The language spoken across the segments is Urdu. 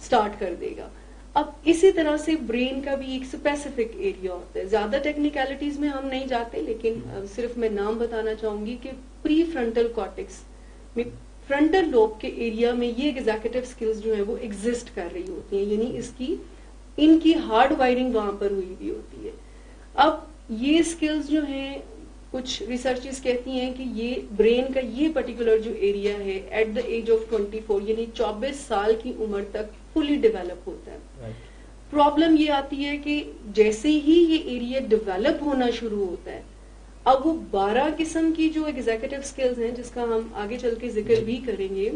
اسٹارٹ کر دے گا. اب اسی طرح سے برین کا بھی ایک اسپیسیفک ایریا ہوتا ہے. زیادہ ٹیکنیکلٹیز میں ہم نہیں جاتے, لیکن صرف میں نام بتانا چاہوں گی کہ پری فرنٹل کارٹیکس میں, فرنٹل لوب کے ایریا میں یہ ایگزیکٹو اسکلز جو ہیں وہ ایگزسٹ کر رہی ہوتی ہیں, یعنی ان کی ہارڈ وائرنگ وہاں پر ہوئی ہوئی ہوتی ہے. اب یہ اسکلز جو ہیں, کچھ ریسرچز کہتی ہیں کہ یہ برین کا یہ پرٹیکولر جو ایریا ہے ایٹ دا ایج آف 24 یعنی 24 سال کی عمر تک فلی ڈیولپ ہوتا ہے. پرابلم یہ آتی ہے کہ جیسے ہی یہ ایریا ڈیولپ ہونا شروع ہوتا ہے, اب وہ 12 قسم کی جو ایگزیکٹو اسکلز ہیں جس کا ہم آگے چل کے ذکر بھی کریں گے,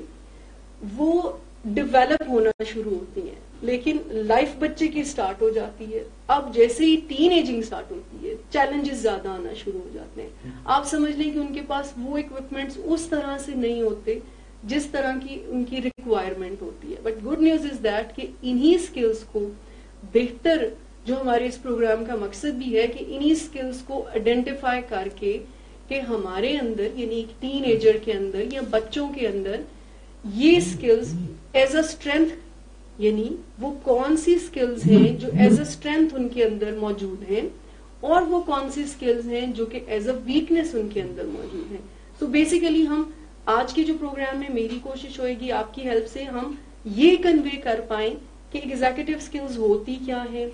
وہ ڈیولپ ہونا شروع ہوتی ہیں, لیکن لائف بچے کی سٹارٹ ہو جاتی ہے. اب جیسے ہی ٹین ایجنگ سٹارٹ ہوتی ہے, چیلنجز زیادہ آنا شروع ہو جاتے ہیں. آپ سمجھ لیں کہ ان کے پاس وہ اکوپمنٹس اس طرح سے نہیں ہوتے جس طرح کی ان کی ریکوائرمنٹ ہوتی ہے. But good news is that کہ انہی اسکلز کو بہتر, جو ہمارے اس پروگرام کا مقصد بھی ہے کہ انہی اسکلز کو آئیڈینٹیفائی کر کے کہ ہمارے اندر یعنی ٹین ایجر کے اندر یا بچوں کے اندر یہ اسکلز ایز اے اسٹرینتھ, یعنی وہ کون سی اسکلز ہیں جو ایز اے اسٹرینتھ ان کے اندر موجود ہیں, اور وہ کون سی اسکلز ہیں جو کہ ایز اے ویکنیس ان کے اندر موجود ہیں. سو بیسیکلی ہم آج کے جو پروگرام میں میری کوشش ہوئے گی آپ کی ہیلپ سے ہم یہ کنوے کر پائیں کہ ایگزیکٹو اسکلز ہوتی کیا ہیں,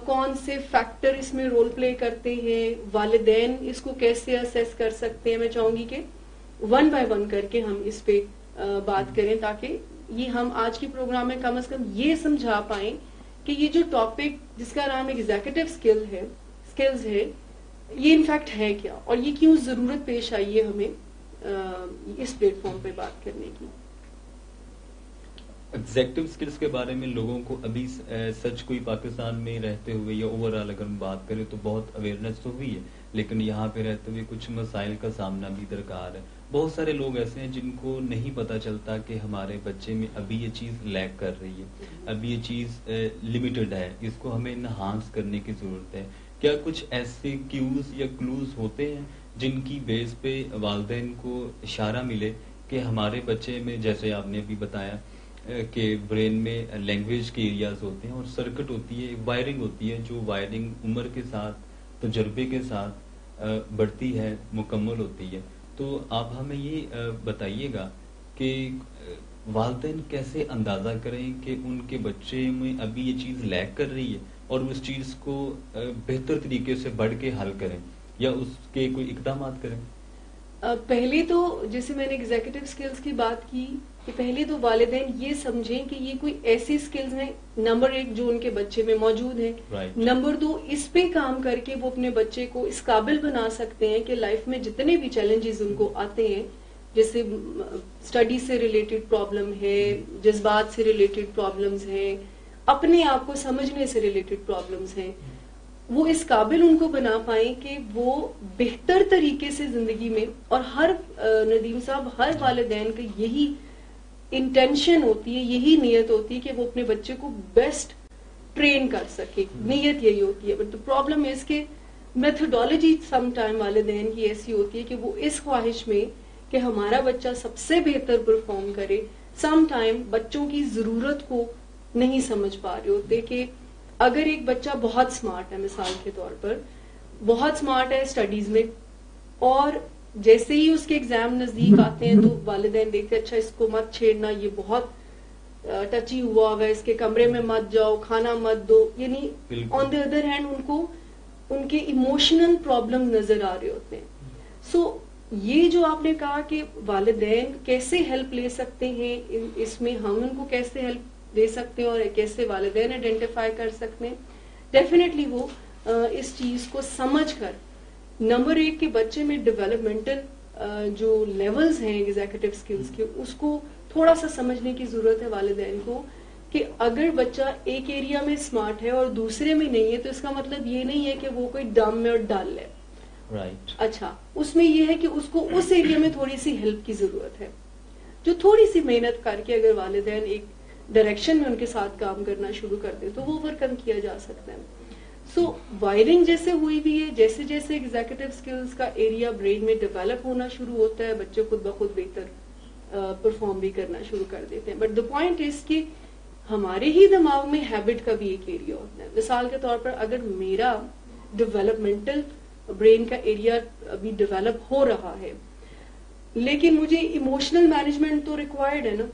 کون سے فیکٹر اس میں رول پلے کرتے ہیں, والدین اس کو کیسے اسیس کر سکتے ہیں. میں چاہوں گی کہ ون بائی ون کر کے ہم اس پہ بات کریں تاکہ یہ ہم آج کے پروگرام میں کم از کم یہ سمجھا پائیں کہ یہ جو ٹاپک جس کا نام ایگزیکٹو اسکلز ہے یہ انفیکٹ ہے کیا, اور یہ کیوں ضرورت پیش آئی ہے ہمیں اس پلیٹ فارم پہ بات کرنے کی. ایگزیکٹو اسکلس کے بارے میں لوگوں کو ابھی سچ کوئی پاکستان میں رہتے ہوئے یا اوور آل اگر ہم بات کریں تو بہت اویئرنیس تو ہوئی ہے, لیکن یہاں پہ رہتے ہوئے کچھ مسائل کا سامنا بھی درکار ہے. بہت سارے لوگ ایسے ہیں جن کو نہیں پتا چلتا کہ ہمارے بچے میں ابھی یہ چیز لیک کر رہی ہے, ابھی یہ چیز لمیٹڈ ہے, اس کو ہمیں انہانس کرنے کی ضرورت ہے. کیا کچھ ایسے کیوز یا کلوز ہوتے ہیں جن کی بیس پہ والدین کو اشارہ ملے کہ ہمارے بچے میں, جیسے آپ نے ابھی بتایا کہ برین میں لینگویج کے ایریاز ہوتے ہیں اور سرکٹ ہوتی ہے, وائرنگ ہوتی ہے, جو وائرنگ عمر کے ساتھ تجربے کے ساتھ بڑھتی ہے, مکمل ہوتی ہے. تو آپ ہمیں یہ بتائیے گا کہ والدین کیسے اندازہ کریں کہ ان کے بچے میں ابھی یہ چیز لیک کر رہی ہے اور اس چیز کو بہتر طریقے سے بڑھ کے حل کریں یا اس کے کوئی اقدامات کریں. پہلے تو جیسے میں نے ایگزیکٹو اسکلز کی بات کی کہ پہلے تو والدین یہ سمجھیں کہ یہ کوئی ایسی اسکلز ہیں نمبر 1 جو ان کے بچے میں موجود ہیں, نمبر 2 اس پہ کام کر کے وہ اپنے بچے کو اس قابل بنا سکتے ہیں کہ لائف میں جتنے بھی چیلنجز ان کو آتے ہیں, جیسے اسٹڈی سے ریلیٹڈ پرابلم ہے, جذبات سے ریلیٹڈ پرابلمز ہیں, اپنے آپ کو سمجھنے سے ریلیٹڈ پرابلمز ہیں, وہ اس قابل ان کو بنا پائیں کہ وہ بہتر طریقے سے زندگی میں, اور ہر ندیم صاحب ہر والدین کا یہی انٹینشن ہوتی ہے, یہی نیت ہوتی ہے کہ وہ اپنے بچے کو بیسٹ ٹرین کر سکے, نیت یہی ہوتی ہے. بٹ دا پرابلم از کہ میتھڈالوجی سم ٹائم والدین کی ایسی ہوتی ہے کہ وہ اس خواہش میں کہ ہمارا بچہ سب سے بہتر پرفارم کرے, سم ٹائم بچوں کی ضرورت کو نہیں سمجھ پا رہے ہوتے. کہ اگر ایک بچہ بہت اسمارٹ ہے, مثال کے طور پر بہت اسمارٹ ہے اسٹڈیز میں, اور جیسے ہی اس کے ایگزام نزدیک آتے ہیں تو والدین دیکھتے اچھا اس کو مت چھیڑنا, یہ بہت ٹچی ہوا ہے, اس کے کمرے میں مت جاؤ, کھانا مت دو. یعنی آن دا ادر ہینڈ ان کو ان کے ایموشنل پرابلم نظر آ رہے ہوتے ہیں. سو یہ جو آپ نے کہا کہ والدین کیسے ہیلپ لے سکتے ہیں اس میں, ہم ان کو کیسے ہیلپ دے سکتے ہیں اور کیسے والدین آئیڈینٹیفائی کر سکتے ہیں, ڈیفینیٹلی وہ اس چیز کو سمجھ کر نمبر 1 کے بچے میں ڈیولپمنٹل جو لیولز ہیں ایگزیکٹو اسکلز کے, اس کو تھوڑا سا سمجھنے کی ضرورت ہے والدین کو کہ اگر بچہ ایک ایریا میں اسمارٹ ہے اور دوسرے میں نہیں ہے تو اس کا مطلب یہ نہیں ہے کہ وہ کوئی ڈم ہے اور ڈل ہے. اچھا, اس میں یہ ہے کہ اس کو اس ایریا میں تھوڑی سی ہیلپ کی ضرورت ہے, جو تھوڑی سی محنت کر کے اگر والدین ایک ڈائریکشن میں ان کے ساتھ کام کرنا شروع کر دے تو وہ اوور کم کیا جا سکتا ہے. سو وائرنگ جیسے ہوئی بھی ہے, جیسے جیسے ایگزیکٹو اسکلز کا ایریا برین میں ڈیولپ ہونا شروع ہوتا ہے بچے خود بخود بہتر پرفارم بھی کرنا شروع کر دیتے ہیں. بٹ دا پوائنٹ از کہ ہمارے ہی دماغ میں ہیبٹ کا بھی ایک ایریا ہوتا ہے. مثال کے طور پر اگر میرا ڈیولپمنٹل برین کا ایریا ابھی ڈیولپ ہو رہا ہے لیکن مجھے ایموشنل مینجمنٹ تو ریکوائرڈ ہے نا,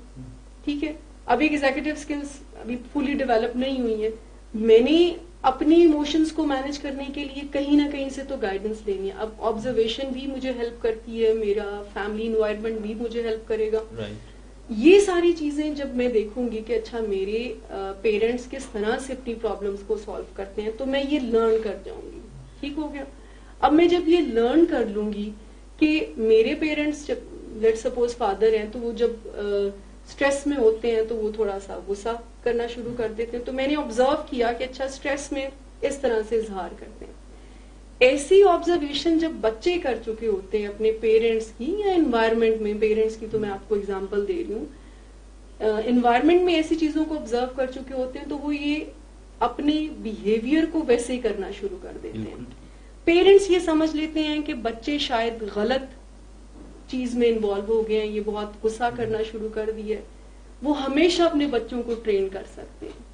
ٹھیک ہے, ابھی ایگزیکٹو اسکلس ابھی فلی ڈیولپ نہیں ہوئی ہیں, میں نے اپنی ایموشنز کو مینج کرنے کے لیے کہیں نہ کہیں سے تو گائیڈنس لینی ہے. اب آبزرویشن بھی مجھے ہیلپ کرتی ہے, میرا فیملی انوائرمنٹ بھی مجھے ہیلپ کرے گا. یہ ساری چیزیں جب میں دیکھوں گی کہ اچھا میرے پیرنٹس کس طرح سے اپنی پرابلمس کو سالو کرتے ہیں تو میں یہ لرن کر جاؤں گی. ٹھیک ہو گیا. اب میں جب یہ لرن کر لوں گی کہ میرے پیرنٹس جب لیٹ سپوز فادر ہیں تو وہ جب اسٹریس میں ہوتے ہیں تو وہ تھوڑا سا غصہ کرنا شروع کر دیتے ہیں, تو میں نے آبزرو کیا کہ اچھا اسٹریس میں اس طرح سے اظہار کرتے ہیں. ایسی آبزرویشن جب بچے کر چکے ہوتے ہیں اپنے پیرنٹس کی یا انوائرمنٹ میں, پیرنٹس کی تو میں آپ کو اگزامپل دے رہی ہوں, انوائرمنٹ میں ایسی چیزوں کو آبزرو کر چکے ہوتے ہیں تو وہ یہ اپنے بیہیویئر کو ویسے ہی کرنا شروع کر دیتے ہیں. پیرنٹس یہ سمجھ لیتے ہیں کہ بچے شاید غلط چیز میں انوالو ہو گئے ہیں, یہ بہت غصہ کرنا شروع کر دیا ہے. وہ ہمیشہ اپنے بچوں کو ٹرین کر سکتے ہیں.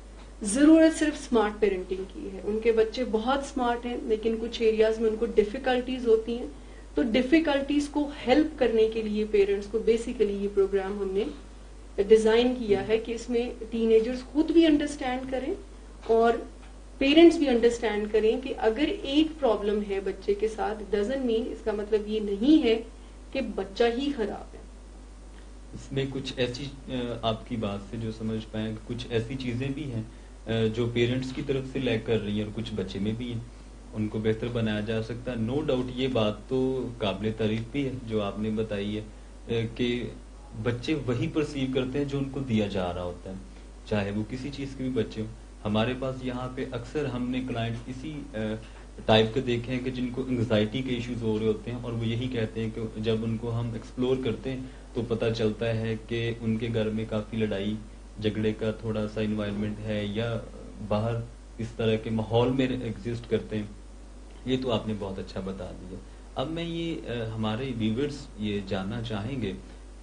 ضرورت صرف اسمارٹ پیرنٹنگ کی ہے. ان کے بچے بہت اسمارٹ ہیں لیکن کچھ ایریاز میں ان کو ڈیفیکلٹیز ہوتی ہیں, تو ڈیفیکلٹیز کو ہیلپ کرنے کے لیے پیرنٹس کو بیسیکلی یہ پروگرام ہم نے ڈیزائن کیا ہے کہ اس میں ٹین ایجرز خود بھی انڈرسٹینڈ کریں اور پیرنٹس بھی انڈرسٹینڈ کریں کہ اگر ایک پرابلم ہے بچے کے ساتھ ڈزنٹ مین اس کا مطلب یہ نہیں ہے کہ بچہ ہی خراب ہے. اس میں کچھ ایسی آپ کی بات سے جو سمجھ پائیں کہ کچھ ایسی چیزیں بھی ہیں جو پیرنٹس کی طرف سے لیک کر رہی ہیں اور کچھ بچے میں بھی ہیں, ان کو بہتر بنایا جا سکتا ہے. نو ڈاؤٹ یہ بات تو قابل تعریف بھی ہے جو آپ نے بتائی ہے کہ بچے وہی پرسیو کرتے ہیں جو ان کو دیا جا رہا ہوتا ہے, چاہے وہ کسی چیز کے بھی بچے ہوں. ہمارے پاس یہاں پہ اکثر ہم نے کلائنٹ اسی ٹائپ کے دیکھے ہیں کہ جن کو انگزائٹی کے ایشوز ہو رہے ہوتے ہیں اور وہ یہی کہتے ہیں کہ جب ان کو ہم ایکسپلور کرتے ہیں تو پتہ چلتا ہے کہ ان کے گھر میں کافی لڑائی جھگڑے کا تھوڑا سا انوائرمنٹ ہے یا باہر اس طرح کے ماحول میں ایگزسٹ کرتے ہیں. یہ تو آپ نے بہت اچھا بتا دیا. اب میں یہ ہمارے ویورز یہ جاننا چاہیں گے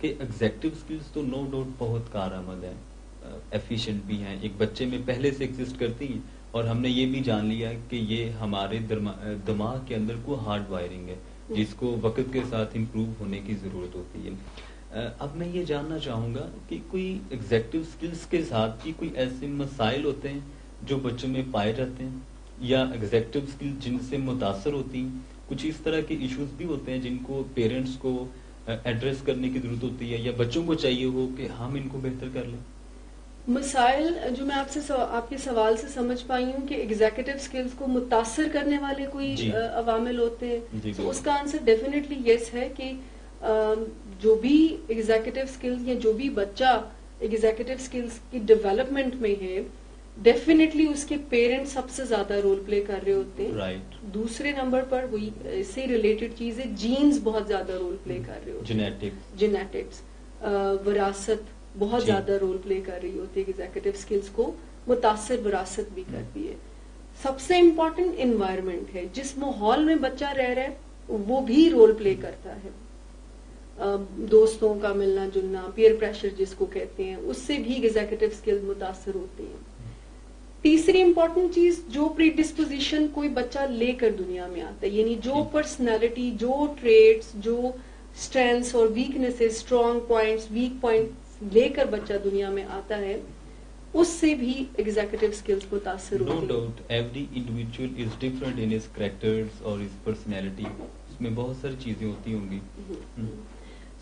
کہ ایگزیکٹو سکلز تو نو ڈاؤٹ بہت کارآمد ہیں, ایفیشینٹ بھی ہیں, ایک بچے میں پہلے سے ایگزسٹ کرتی ہیں, اور ہم نے یہ بھی جان لیا کہ یہ ہمارے دماغ کے اندر کو ہارڈ وائرنگ ہے جس کو وقت کے ساتھ امپروو ہونے کی ضرورت ہوتی ہے. اب میں یہ جاننا چاہوں گا کہ کوئی ایگزیکٹو سکلز کے ساتھ بھی کوئی ایسے مسائل ہوتے ہیں جو بچوں میں پائے جاتے ہیں یا ایگزیکٹو سکل جن سے متاثر ہوتی ہیں, کچھ اس طرح کے ایشوز بھی ہوتے ہیں جن کو پیرنٹس کو ایڈریس کرنے کی ضرورت ہوتی ہے یا بچوں کو چاہیے ہو کہ ہم ان کو بہتر کر لیں. مسائل جو میں آپ کے سوال سے سمجھ پائی ہوں کہ ایگزیکٹو سکلز کو متاثر کرنے والے کوئی عوامل ہوتے ہیں, تو اس کا آنسر ڈیفینیٹلی یس ہے کہ جو بھی ایگزیکٹو سکلز یا جو بھی بچہ ایگزیکٹو سکلز کی ڈیولپمنٹ میں ہے ڈیفینیٹلی اس کے پیرنٹس سب سے زیادہ رول پلے کر رہے ہوتے ہیں. دوسرے نمبر پر وہی اس سے ریلیٹڈ چیز ہے, جینز بہت زیادہ رول پلے کر رہے ہوتے ہیں, جینیٹکس, وراثت بہت زیادہ رول پلے کر رہی ہوتی ہے ایگزیکٹو سکلز کو متاثر وراثت بھی کرتی ہے. سب سے امپورٹنٹ انوائرمنٹ ہے, جس ماحول میں بچہ رہ رہا ہے وہ بھی رول پلے کرتا ہے. دوستوں کا ملنا جلنا, پیئر پریشر جس کو کہتے ہیں, اس سے بھی ایگزیکٹو سکلز متاثر ہوتے ہیں. تیسری امپورٹنٹ چیز جو پری ڈسپوزیشن کوئی بچہ لے کر دنیا میں آتا ہے, یعنی جو پرسنالٹی, جو ٹریٹس, جو اسٹرینثس اور weaknesses, strong points, weak points لے کر بچہ دنیا میں آتا ہے, اس سے بھی ایگزیکٹو سکلز متاثر ہوتی ہیں. No doubt every individual is different in his characters اور ہز پرسنالٹی, اس میں بہت ساری چیزیں ہوتی ہوں گی.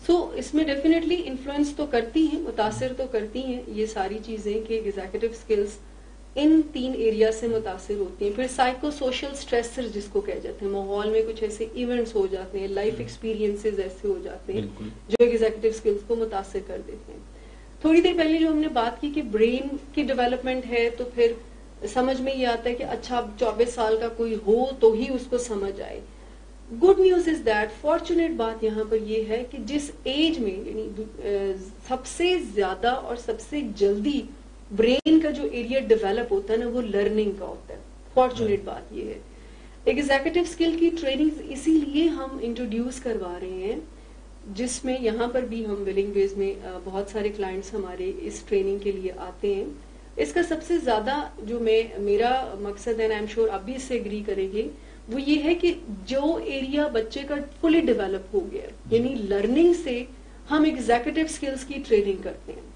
سو اس میں ڈیفینیٹلی انفلوئنس تو کرتی ہیں, متاثر تو کرتی ہیں یہ ساری چیزیں کہ ایگزیکٹو سکلز ان تین ایریا سے متاثر ہوتی ہیں. پھر سائیکو سوشل اسٹریسر جس کو کہہ جاتے ہیں, ماحول میں کچھ ایسے ایونٹس ہو جاتے ہیں, لائف ایکسپیرینسز ایسے ہو جاتے ہیں جو ایگزیکٹو سکلز کو متاثر کر دیتے ہیں. تھوڑی دیر پہلے جو ہم نے بات کی کہ برین کی ڈیولپمنٹ ہے, تو پھر سمجھ میں یہ آتا ہے کہ اچھا 24 سال کا کوئی ہو تو ہی اس کو سمجھ آئے. Good news is that, fortunate بات یہاں پر یہ ہے کہ جس ایج میں یعنی سب سے زیادہ اور سب سے جلدی برین کا جو ایریا ڈیولپ ہوتا ہے نا وہ لرننگ کا ہوتا ہے. فارچونیٹ بات یہ ہے. ایگزیکٹو اسکل کی ٹریننگ اسی لیے ہم انٹروڈیوس کروا رہے ہیں, جس میں یہاں پر بھی ہم ولنگ ویز میں بہت سارے کلائنٹس ہمارے اس ٹریننگ کے لیے آتے ہیں. اس کا سب سے زیادہ جو میرا مقصد ہے، آئی ایم شیور آپ بھی اس سے اگری کریں گے، وہ یہ ہے کہ جو ایریا بچے کا فلی ڈیولپ ہو گیا، یعنی لرننگ سے ہم ایگزیکٹو اسکلز کی ٹریننگ کرتے ہیں.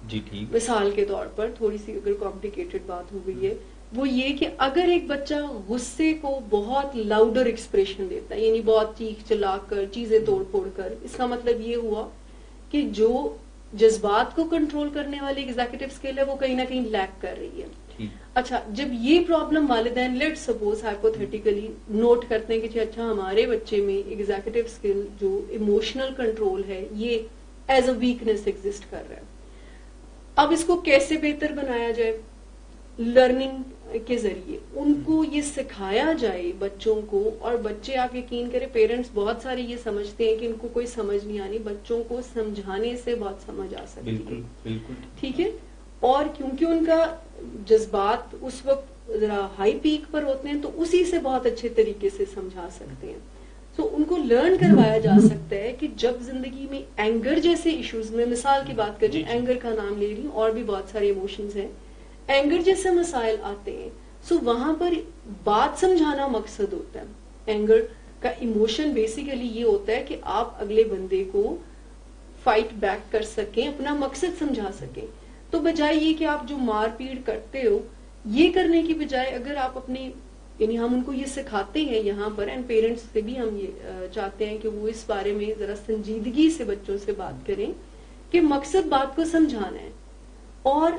جی ٹھیک. مثال کے طور پر تھوڑی سی اگر کمپلیکیٹڈ بات ہو گئی ہے، وہ یہ کہ اگر ایک بچہ غصے کو بہت لاؤڈر ایکسپریشن دیتا ہے، یعنی بہت چیخ چلا کر چیزیں توڑ پھوڑ کر، اس کا مطلب یہ ہوا کہ جو جذبات کو کنٹرول کرنے والی ایگزیکٹو اسکل ہے وہ کہیں نہ کہیں لیک کر رہی ہے. اچھا، جب یہ پرابلم والدین لیٹ سپوز ہائپوتھیٹیکلی نوٹ کرتے ہیں کہ اچھا ہمارے بچے میں ایگزیکٹو اسکل جو ایموشنل کنٹرول ہے یہ ایز اے ویکنیس ایگزسٹ کر رہا ہے، اب اس کو کیسے بہتر بنایا جائے؟ لرننگ کے ذریعے ان کو یہ سکھایا جائے بچوں کو. اور بچے آپ یقین کریں، پیرنٹس بہت سارے یہ سمجھتے ہیں کہ ان کو کوئی سمجھ نہیں آنی، بچوں کو سمجھانے سے بہت سمجھ آ سکتی ہے. بالکل ٹھیک ہے. اور کیونکہ ان کا جذبات اس وقت ذرا ہائی پیک پر ہوتے ہیں تو اسی سے بہت اچھے طریقے سے سمجھا سکتے ہیں. تو ان کو لرن کروایا جا سکتا ہے کہ جب زندگی میں اینگر جیسے ایشوز میں مثال کی بات کریں، اینگر کا نام لے رہی ہوں، اور بھی بہت سارے ایموشنز ہیں، اینگر جیسے مسائل آتے ہیں سو وہاں پر بات سمجھانا مقصد ہوتا ہے. اینگر کا ایموشن بیسیکلی یہ ہوتا ہے کہ آپ اگلے بندے کو فائٹ بیک کر سکیں، اپنا مقصد سمجھا سکیں. تو بجائے یہ کہ آپ جو مار پیڑ کرتے ہو، یہ کرنے کی بجائے اگر آپ اپنے، یعنی ہم ان کو یہ سکھاتے ہیں یہاں پر، اینڈ پیرنٹس سے بھی ہم یہ چاہتے ہیں کہ وہ اس بارے میں ذرا سنجیدگی سے بچوں سے بات کریں کہ مقصد بات کو سمجھانا ہے. اور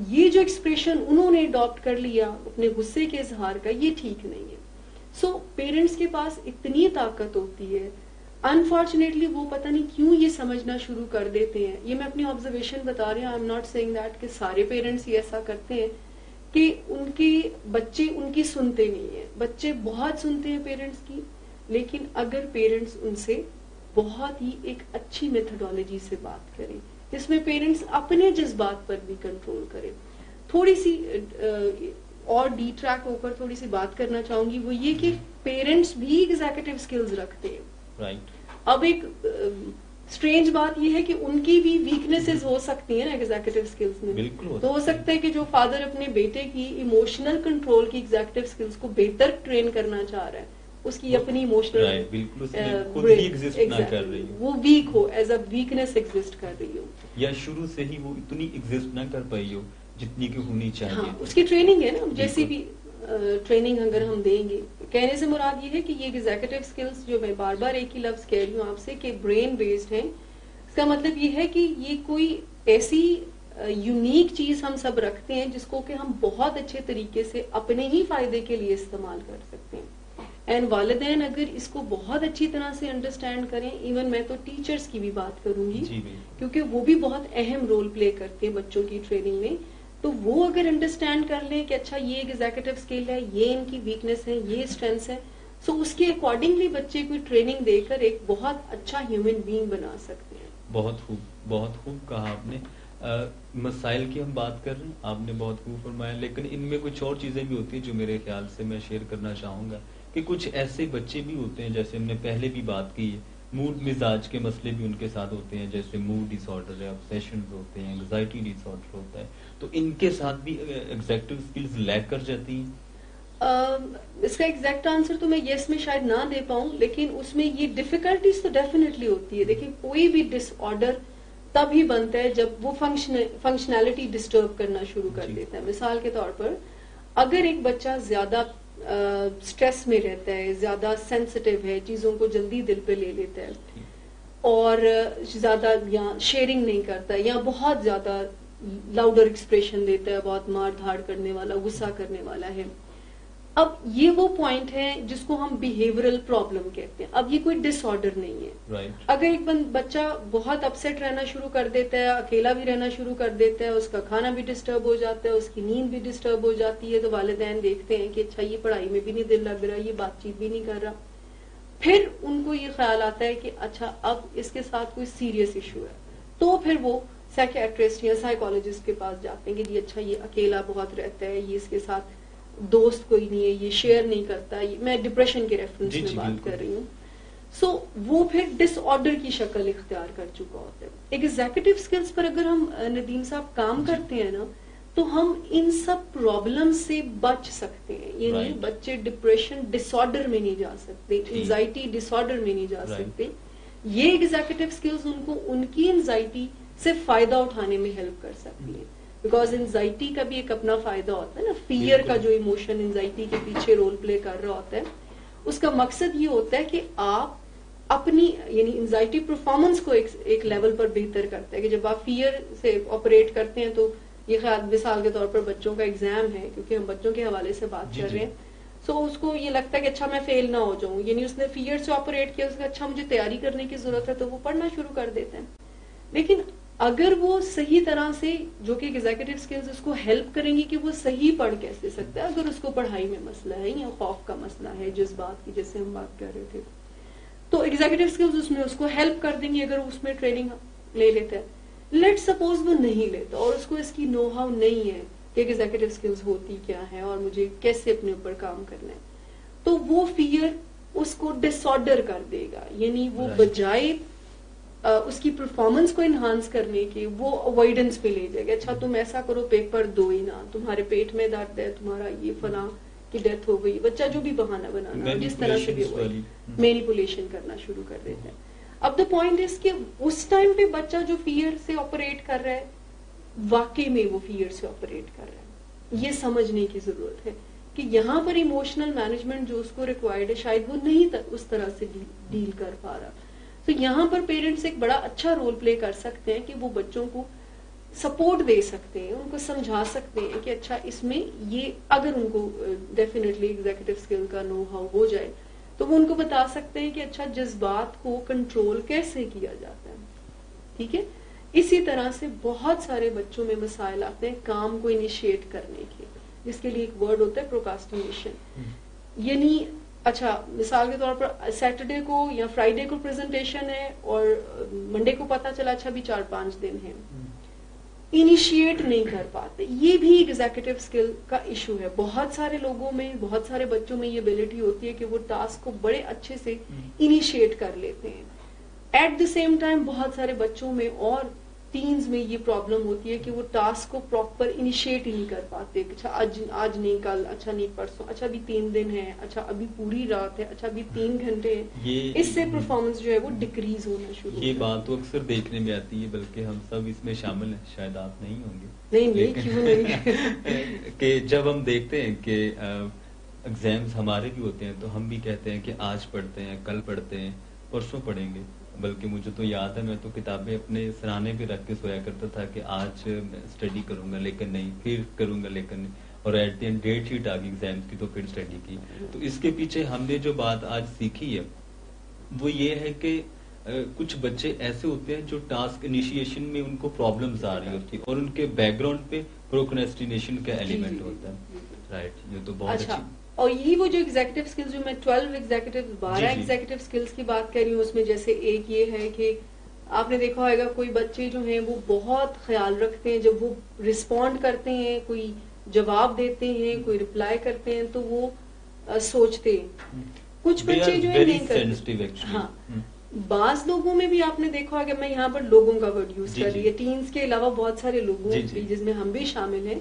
یہ جو ایکسپریشن انہوں نے اڈاپٹ کر لیا اپنے غصے کے اظہار کا، یہ ٹھیک نہیں ہے. سو پیرنٹس کے پاس اتنی طاقت ہوتی ہے، انفارچونیٹلی وہ پتہ نہیں کیوں یہ سمجھنا شروع کر دیتے ہیں. یہ میں اپنی آبزرویشن بتا رہی ہوں، I am not seeing that کہ سارے پیرنٹس یہ ایسا کرتے ہیں کہ ان کے بچے ان کی سنتے نہیں ہیں. بچے بہت سنتے ہیں پیرنٹس کی، لیکن اگر پیرنٹس ان سے بہت ہی ایک اچھی میتھڈالوجی سے بات کریں جس میں پیرنٹس اپنے جذبات پر بھی کنٹرول کریں. تھوڑی سی اور ڈی ٹریک ہو کر تھوڑی سی بات کرنا چاہوں گی، وہ یہ کہ پیرنٹس بھی ایگزیکٹو اسکلز رکھتے ہیں. اب ایک اسٹرینج بات یہ ہے کہ ان کی بھی ویکنیسز ہو سکتی ہیں نا ایگزیکٹو اسکلز میں. تو ہو سکتا ہے کہ جو فادر اپنے بیٹے کی ایموشنل کنٹرول کی ایگزیکٹو اسکلز کو بہتر ٹرین کرنا چاہ رہا ہے، اس کی اپنی ایموشنل وہ ویک ہو، ایز اے ویکنیس ایگزسٹ کر رہی ہو، یا شروع سے ہی وہ اتنی ایگزسٹ نہ کر پائی ہو جتنی کہ ہونی چاہیے. ہاں، اس کی ٹریننگ ہے نا. جیسی بھی ٹریننگ اگر ہم دیں گے، کہنے سے مراد یہ ہے کہ یہ ایگزیکٹو اسکلز جو میں بار بار ایک ہی لفظ کہہ رہی ہوں آپ سے کہ برین بیسڈ ہیں، اس کا مطلب یہ ہے کہ یہ کوئی ایسی یونیک چیز ہم سب رکھتے ہیں جس کو کہ ہم بہت اچھے طریقے سے اپنے ہی فائدے کے لیے استعمال کر سکتے ہیں. اینڈ والدین اگر اس کو بہت اچھی طرح سے انڈرسٹینڈ کریں، ایون میں تو ٹیچرز کی بھی بات کروں گی کیونکہ وہ بھی بہت اہم رول پلے کرتے ہیں بچوں کی ٹریننگ میں، تو وہ اگر انڈرسٹینڈ کر لیں کہ اچھا یہ ایگزیکٹو اسکل ہے، یہ ان کی ویکنیس ہے، یہ اسٹرینتھس ہے، سو اس کے اکارڈنگلی بچے کو ٹریننگ دے کر ایک بہت اچھا ہیومن بینگ بنا سکتے ہیں. بہت خوب کہا آپ نے. مسائل کی ہم بات کر رہے ہیں، آپ نے بہت خوب فرمایا، لیکن ان میں کچھ اور چیزیں بھی ہوتی ہیں جو میرے خیال سے میں شیئر کرنا چاہوں گا کہ کچھ ایسے بچے بھی ہوتے ہیں، جیسے ہم نے پہلے بھی بات کی ہے، موڈ مزاج کے مسئلے بھی ان کے ساتھ ہوتے ہیں، جیسے موڈ ڈس آرڈر ہے، obsessions ہوتے ہیں، انگزائٹی ڈس آرڈر ہوتا ہے، تو ان کے ساتھ بھی ایگزیکٹو اسکلز لیک کر جاتی ہیں. اس کا ایگزیکٹ آنسر تو میں یس میں شاید نہ دے پاؤں، لیکن اس میں یہ ڈیفیکلٹیز تو ڈیفینیٹلی ہوتی ہے. دیکھیں کوئی بھی ڈس آرڈر تب ہی بنتا ہے جب وہ فنکشنالٹی ڈسٹرب کرنا شروع کر دیتا ہے. مثال کے طور پر اگر ایک بچہ زیادہ اسٹریس میں رہتا ہے، زیادہ سینسٹیو ہے، چیزوں کو جلدی دل پہ لے لیتا ہے اور زیادہ یا شیئرنگ نہیں کرتا یا بہت زیادہ لاؤڈر ایکسپریشن دیتا ہے، بہت مار دھاڑ کرنے والا، غصہ کرنے والا ہے. اب یہ وہ پوائنٹ ہے جس کو ہم بیہیورل پرابلم کہتے ہیں. اب یہ کوئی ڈس آرڈر نہیں ہے. اگر ایک بچہ بہت اپسیٹ رہنا شروع کر دیتا ہے، اکیلا بھی رہنا شروع کر دیتا ہے، اس کا کھانا بھی ڈسٹرب ہو جاتا ہے، اس کی نیند بھی ڈسٹرب ہو جاتی ہے، تو والدین دیکھتے ہیں کہ اچھا یہ پڑھائی میں بھی نہیں دل لگ رہا، یہ بات چیت بھی نہیں کر رہا. پھر ان کو یہ خیال آتا ہے کہ اچھا اب اس کے ساتھ کوئی سیریس ایشو ہے، تو پھر وہ سائیکیٹرسٹ یا سائیکالوجسٹ کے پاس جاتے ہیں کہ جی اچھا یہ اکیلا بہت رہتا ہے، یہ اس کے ساتھ دوست کوئی نہیں ہے، یہ شیئر نہیں کرتا. میں ڈپریشن کے ریفرنس میں بات کر رہی ہوں. سو وہ پھر ڈس آرڈر کی شکل اختیار کر چکا ہوتا ہے. ایگزیکٹو اسکلز پر اگر ہم ندیم صاحب کام کرتے ہیں نا، تو ہم ان سب پرابلم سے بچ سکتے ہیں. یعنی بچے ڈپریشن ڈس آرڈر میں نہیں جا سکتے, انزائٹی ڈس آرڈر میں نہیں جا سکتے. یہ ایگزیکٹو اسکلز ان کو ان کی انزائٹی سے فائدہ اٹھانے میں ہیلپ کر سکتی ہیں. بیکاز انزائٹی کا بھی ایک اپنا فائدہ ہوتا ہے نا, فیئر کا جو ایموشن انزائٹی کے پیچھے رول پلے کر رہا ہوتا ہے, اس کا مقصد یہ ہوتا ہے کہ آپ اپنی یعنی انزائٹی پرفارمنس کو ایک لیول پر بہتر کرتا ہے. کہ جب آپ فیئر سے آپریٹ کرتے ہیں تو یہ خیال مثال کے طور پر بچوں کا ایگزام ہے, کیونکہ ہم بچوں کے حوالے سے بات کر رہے ہیں, سو اس کو یہ لگتا ہے کہ اچھا میں فیل نہ ہو جاؤں, یعنی اس نے فیئر سے آپریٹ کیا, اس کا اچھا مجھے تیاری کرنے کی ضرورت ہے, تو وہ پڑھنا شروع کر دیتے ہیں. لیکن اگر وہ صحیح طرح سے جو کہ ایگزیکٹو اسکلز اس کو ہیلپ کریں گی کہ وہ صحیح پڑھ کیسے سکتا ہے, اگر اس کو پڑھائی میں مسئلہ ہے یا خوف کا مسئلہ ہے جس بات کی جیسے ہم بات کر رہے تھے, تو ایگزیکٹو اسکلز اس میں اس کو ہیلپ کر دیں گے اگر اس میں ٹریننگ لے لیتا ہے. لیٹ سپوز وہ نہیں لیتا اور اس کو اس کی نو ہاؤ نہیں ہے کہ ایگزیکٹو اسکلز ہوتی کیا ہے اور مجھے کیسے اپنے اوپر کام کرنا ہے, تو وہ فیئر اس کو ڈس آرڈر کر دے گا. یعنی وہ بجائے اس کی پرفارمنس کو انہانس کرنے کے وہ اوائڈنس پہ لے جائے گا. اچھا تم ایسا کرو, پیپر دو ہی نہ, تمہارے پیٹ میں درد ہے, تمہارا یہ فلاں کی ڈیتھ ہو گئی, بچہ جو بھی بہانہ بنانا جس طرح سے بھی مینیپولیشن کرنا شروع کر دیتا ہے. اب دا پوائنٹ از کہ اس ٹائم پہ بچہ جو فیئر سے آپریٹ کر رہا ہے واقعی میں وہ فیئر سے آپریٹ کر رہا ہے. یہ سمجھنے کی ضرورت ہے کہ یہاں پر ایموشنل مینجمنٹ جو اس کو ریکوائرڈ ہے شاید وہ نہیں اس طرح سے ڈیل کر پا رہا. تو یہاں پر پیرنٹس ایک بڑا اچھا رول پلے کر سکتے ہیں کہ وہ بچوں کو سپورٹ دے سکتے ہیں, ان کو سمجھا سکتے ہیں کہ اچھا اس میں یہ اگر ان کو ڈیفینیٹلی ایگزیکٹو اسکل کا نو ہاؤ ہو جائے تو وہ ان کو بتا سکتے ہیں کہ اچھا جذبات کو کنٹرول کیسے کیا جاتا ہے. ٹھیک ہے, اسی طرح سے بہت سارے بچوں میں مسائل آتے ہیں کام کو انیشیٹ کرنے کے, جس کے لیے ایک ورڈ ہوتا ہے پروکاسٹینیشن. یعنی اچھا مثال کے طور پر سیٹرڈے کو یا فرائیڈے کو پریزنٹیشن ہے اور منڈے کو پتا چلا اچھا بھی 4-5 دن ہے, انیشیٹ نہیں کر پاتے. یہ بھی ایگزیکٹو اسکل کا ایشو ہے. بہت سارے لوگوں میں, بہت سارے بچوں میں یہ ابیلٹی ہوتی ہے کہ وہ ٹاسک کو بڑے اچھے سے انیشیٹ کر لیتے ہیں. ایٹ دا سیم ٹائم بہت سارے بچوں میں اور ٹینز میں یہ پرابلم ہوتی ہے کہ وہ ٹاسک کو پراپر انیشیٹ ہی نہیں کر پاتے. اچھا آج نہیں, کل, اچھا نہیں پرسوں, اچھا ابھی 3 دن ہے, اچھا ابھی پوری رات ہے, اچھا ابھی 3 گھنٹے ہیں. اس سے پرفارمنس جو ہے وہ ڈکریز ہونا شروع. یہ بات تو اکثر دیکھنے میں آتی ہے, بلکہ ہم سب اس میں شامل ہیں, شاید آپ نہیں ہوں گے. نہیں کیوں نہیں کہ جب ہم دیکھتے ہیں کہ ایگزامز ہمارے بھی ہوتے ہیں تو ہم بھی کہتے ہیں کہ آج پڑھتے ہیں, کل پڑھتے ہیں, پرسوں پڑھیں گے. بلکہ مجھے تو یاد ہے میں تو کتابیں اپنے سرانے پہ رکھ کے سویا کرتا تھا کہ آج میں اسٹڈی کروں گا لیکن نہیں, پھر کروں گا لیکن نہیں, اور at the end date sheet آ گئی ایگزامس کی تو پھر اسٹڈی کی. تو اس کے پیچھے ہم نے جو بات آج سیکھی ہے وہ یہ ہے کہ کچھ بچے ایسے ہوتے ہیں جو ٹاسک انیشیشن میں ان کو پرابلمز آ رہی ہوتی ہے اور ان کے بیک گراؤنڈ پہ پروکرسٹینیشن کا ایلیمنٹ ہوتا ہے. رائٹ, یہ تو بہت اچھی. اور یہ وہ جو ایگزیکٹو اسکلز جو میں 12 ایگزیکٹو اسکلز کی بات کر رہی ہوں, اس میں جیسے ایک یہ ہے کہ آپ نے دیکھا ہوگا کوئی بچے جو ہیں وہ بہت خیال رکھتے ہیں جب وہ رسپونڈ کرتے ہیں, کوئی جواب دیتے ہیں, کوئی رپلائی کرتے ہیں تو وہ سوچتے ہیں. کچھ بچے جو ہے نہیں کرتے. ہاں, بعض لوگوں میں بھی آپ نے دیکھا ہوگا, میں یہاں پر لوگوں کا ورڈ یوز کر رہی ہے, ٹینز کے علاوہ بہت سارے لوگوں جس میں ہم بھی شامل ہیں,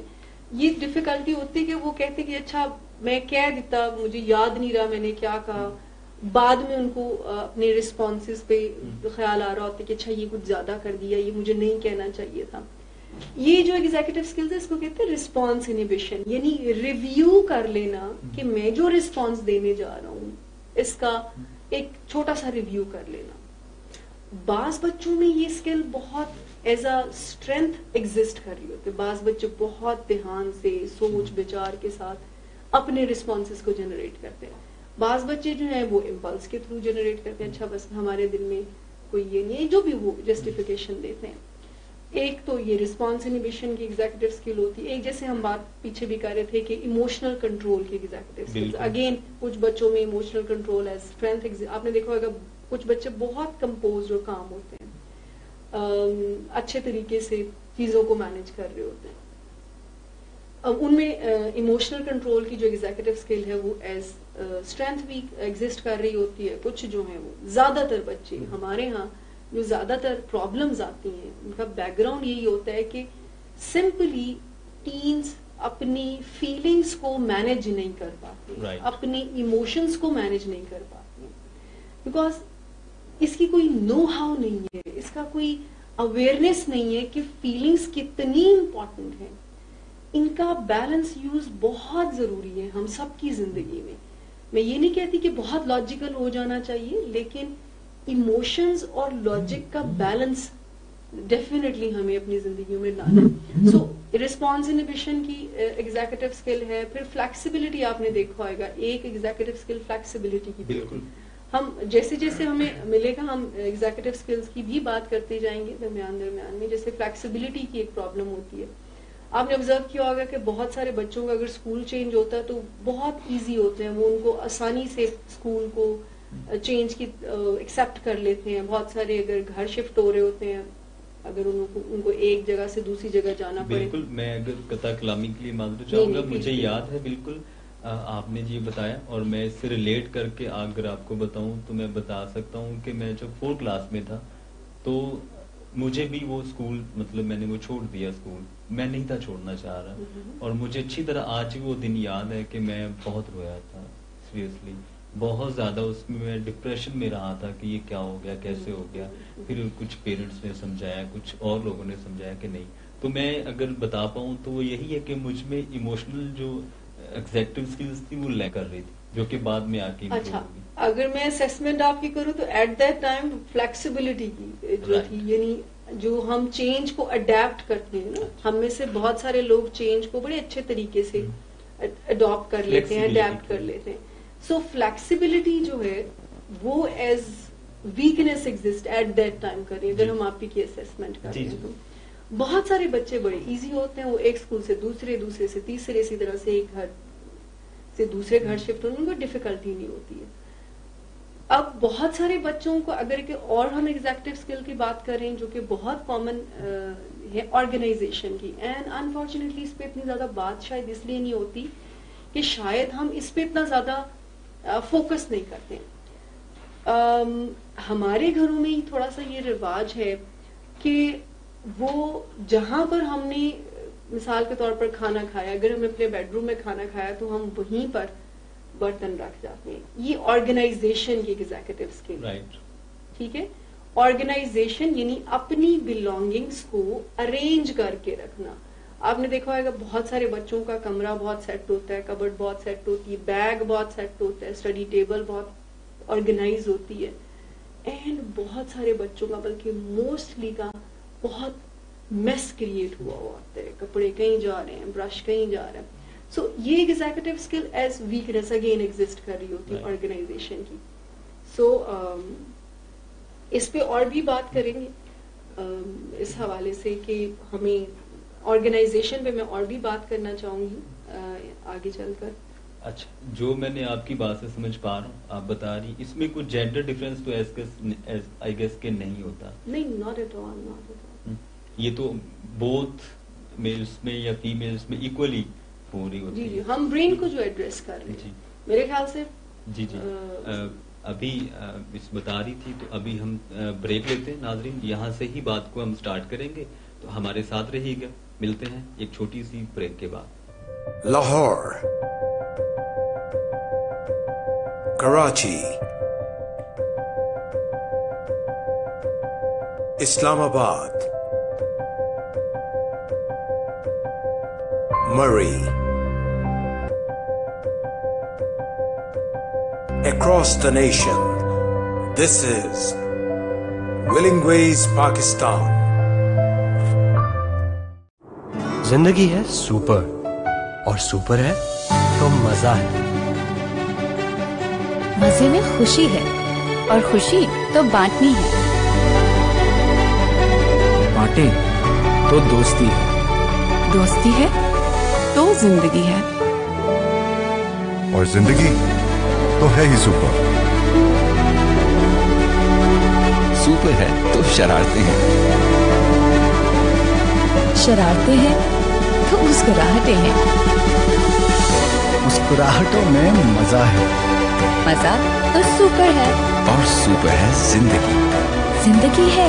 یہ ڈیفیکلٹی ہوتی ہے کہ وہ کہتے کہ اچھا میں کہہ دیتا, مجھے یاد نہیں رہا میں نے کیا کہا. بعد میں ان کو اپنے رسپانسز پہ خیال آ رہا ہوتا ہے کہ اچھا یہ کچھ زیادہ کر دیا, یہ مجھے نہیں کہنا چاہیے تھا. یہ جو ایگزیکٹو اسکلز ہے اس کو کہتے ہیں رسپانس انہیبیشن, یعنی ریویو کر لینا کہ میں جو رسپانس دینے جا رہا ہوں اس کا ایک چھوٹا سا ریویو کر لینا. بعض بچوں میں یہ اسکل بہت ایز اے اسٹرینتھ ایگزسٹ کر رہی ہوتی ہے. بعض بچے بہت دھیان سے سوچ بچار کے ساتھ اپنے رسپانسز کو جنریٹ کرتے ہیں. بعض بچے جو ہیں وہ امپلس کے تھرو جنریٹ کرتے ہیں, اچھا بس ہمارے دل میں کوئی یہ نہیں ہے, جو بھی وہ جسٹیفیکیشن دیتے ہیں. ایک تو یہ رسپانس انہیبیشن کی ایگزیکٹو اسکل ہوتی ہے. ایک جیسے ہم بات پیچھے بھی کر رہے تھے کہ ایموشنل کنٹرول کی ایگزیکٹو اسکل. اگین کچھ بچوں میں ایموشنل کنٹرول ایز اسٹرینتھ. آپ نے دیکھا ہوگا کچھ بچے بہت کمپوزڈ اور کام ہوتے ہیں, اچھے طریقے سے چیزوں کو مینج کر رہے ہوتے ہیں. ان میں ایموشنل کنٹرول کی جو ایگزیکٹو اسکل ہے وہ ایز اسٹرینتھ بھی ایگزسٹ کر رہی ہوتی ہے. کچھ جو ہیں وہ زیادہ تر بچے ہمارے ہاں جو زیادہ تر پرابلمز آتی ہیں ان کا بیک گراؤنڈ یہی ہوتا ہے کہ سمپلی ٹینز اپنی فیلنگز کو مینج نہیں کر پاتے, اپنے ایموشنز کو مینج نہیں کر پاتے, بیکاز اس کی کوئی نو ہاؤ نہیں ہے, اس کا کوئی اویئرنیس نہیں ہے کہ فیلنگز کتنی امپورٹنٹ ہیں. ان کا بیلنس یوز بہت ضروری ہے ہم سب کی زندگی میں. میں یہ نہیں کہتی کہ بہت لاجیکل ہو جانا چاہیے, لیکن ایموشنز اور لاجک کا بیلنس ڈیفینیٹلی ہمیں اپنی زندگیوں میں لانا ہے. سو رسپانس انہیبیشن کی ایگزیکٹو اسکل ہے. پھر فلیکسیبلٹی آپ نے دیکھا ہوگا, ایک ایگزیکٹو اسکل فلیکسیبلٹی کی. بالکل ہم جیسے جیسے ہمیں ملے گا ہم ایگزیکٹو اسکلس کی بھی بات کرتے جائیں گے درمیان میں. جیسے فلیکسیبلٹی کی ایک پرابلم ہوتی ہے, آپ نے آبزرو کیا ہوگا کہ بہت سارے بچوں کا اگر اسکول چینج ہوتا ہے تو بہت ایزی ہوتے ہیں, وہ ان کو آسانی سے اسکول کو چینج کی ایکسیپٹ کر لیتے ہیں. بہت سارے اگر گھر شفٹ ہو رہے ہوتے ہیں, اگر ان کو ایک جگہ سے دوسری جگہ جانا پڑے. بالکل, میں اگر قطع کلامی کے لیے معذرت چاہوں گا, مجھے یاد ہے بالکل آپ نے یہ بتایا, اور میں اس سے ریلیٹ کر کے اگر آپ کو بتاؤں تو میں بتا سکتا ہوں کہ میں جب 4th کلاس میں تھا تو مجھے بھی وہ اسکول, مطلب میں نے وہ چھوڑ دیا اسکول, میں نہیں تھا چھوڑنا چاہ رہا, اور مجھے اچھی طرح آج وہ دن یاد ہے کہ میں بہت رویا تھا, سیریسلی بہت زیادہ. اس میں ڈپریشن میں رہا تھا کہ یہ کیا ہو گیا, کیسے ہو گیا. پھر کچھ پیرنٹس نے سمجھایا, کچھ اور لوگوں نے سمجھایا کہ نہیں. تو میں اگر بتا پاؤں تو وہ یہی ہے کہ مجھ میں ایموشنل جو ایگزیکٹو اسکلز تھی وہ لے کر رہی تھی, جو کہ بعد میں آ کے. اچھا, اگر میں اسیسمنٹ آپ کی کروں تو ایٹ دیٹ ٹائم فلیکسیبلٹی کی جو تھی, یعنی جو ہم چینج کو اڈیپٹ کرتے ہیں نا, ہم میں سے بہت سارے لوگ چینج کو بڑے اچھے طریقے سے اڈاپٹ کر لیتے ہیں, اڈیپٹ کر لیتے ہیں. سو فلیکسیبلٹی جو ہے وہ as weakness exist at that time کریں. اگر ہم آپ کی اسیسمنٹ کریں تو بہت سارے بچے بڑے ایزی ہوتے ہیں, وہ ایک اسکول سے دوسرے سے تیسرے, اسی طرح سے ایک گھر سے دوسرے گھر شفٹ ہونے میں ڈیفیکلٹی نہیں ہوتی ہے. اب بہت سارے بچوں کو اگر کہ اور ہم ایگزیکٹو اسکل کی بات کریں جو کہ بہت کامن ہے آرگنائزیشن کی, اینڈ انفارچونیٹلی اس پہ اتنی زیادہ بات شاید اس لیے نہیں ہوتی کہ شاید ہم اس پہ اتنا زیادہ فوکس نہیں کرتے. ہمارے گھروں میں تھوڑا سا یہ رواج ہے کہ وہ جہاں پر ہم نے مثال کے طور پر کھانا کھایا, اگر ہم نے اپنے بیڈ روم میں کھانا کھایا تو ہم وہیں پر برتن رکھ جاتے ہیں. یہ آرگنائزیشن کی ایگزیکٹو اسکل, ٹھیک ہے. آرگنائزیشن یعنی اپنی بلانگنگس کو ارینج کر کے رکھنا. آپ نے دیکھا ہوگا بہت سارے بچوں کا کمرہ بہت سیٹ ہوتا ہے, کبرڈ بہت سیٹ ہوتی ہے, بیگ بہت سیٹ ہوتا ہے, اسٹڈی ٹیبل بہت آرگنائز ہوتی ہے, اینڈ بہت سارے بچوں کا بلکہ موسٹلی کا بہت میس کریٹ ہوا ہوتا ہے, کپڑے کہیں جا رہے ہیں, برش کہیں جا رہا ہے. سو یہ executive skill as weakness again exist کر رہی ہوتی ہے آرگنائزیشن کی. سو اس پہ اور بھی بات کریں گے اس حوالے سے کہ ہمیں آرگنائزیشن پہ میں اور بھی بات کرنا چاہوں گی آگے چل کر. اچھا, جو میں نے آپ کی بات سے سمجھ پا رہا ہوں, آپ بتا رہی اس میں کوئی جینڈر ڈفرینس تو آئی گیس کہ نہیں ہوتا. نہیں, not at all, not at all. یہ تو بوتھ میلز میں یا فیمیلز میں ایکولی ہو رہی ہوتی ہے. جی, ہم برین کو جو ایڈریس کر رہے ہیں میرے خیال سے. جی ابھی اس بتا رہی تھی, تو ابھی ہم بریک لیتے ہیں ناظرین, یہاں سے ہی بات کو ہم سٹارٹ کریں گے, تو ہمارے ساتھ رہیے گا. ملتے ہیں ایک چھوٹی سی بریک کے بعد. لاہور, کراچی, اسلام آباد, مری, across the nation, this is Willing Ways Pakistan. زندگی ہے سپر, اور سپر ہے تو مزہ ہے. مزے میں خوشی ہے, اور خوشی تو بانٹنی ہے. بانٹیں تو دوستی ہے, دوستی ہے تو زندگی ہے, اور زندگی تو ہے ہی سپر. سپر ہے تو شرارتیں ہیں, شرارتیں ہیں تو مسکراہٹیں ہیں. مسکراہٹوں میں مزہ ہے, مزہ تو سپر ہے, اور سپر ہے زندگی. زندگی ہے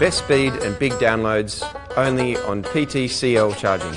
Best speed and big downloads only on PTCL charging.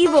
Evo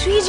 3G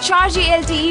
4G LTE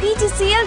PTCL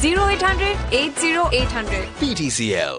0800 80800। PTCL।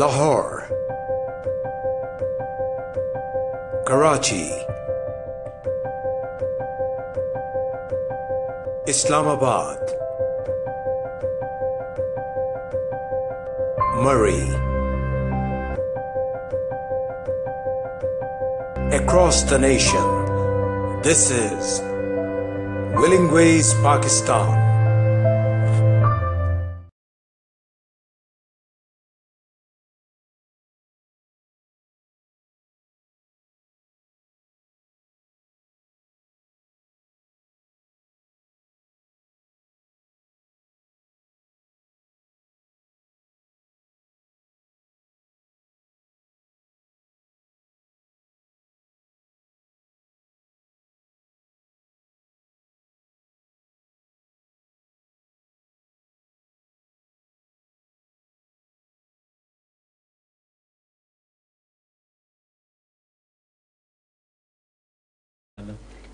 Lahore, Karachi, Islamabad, Murray. Across the nation, this is Willing Ways, Pakistan.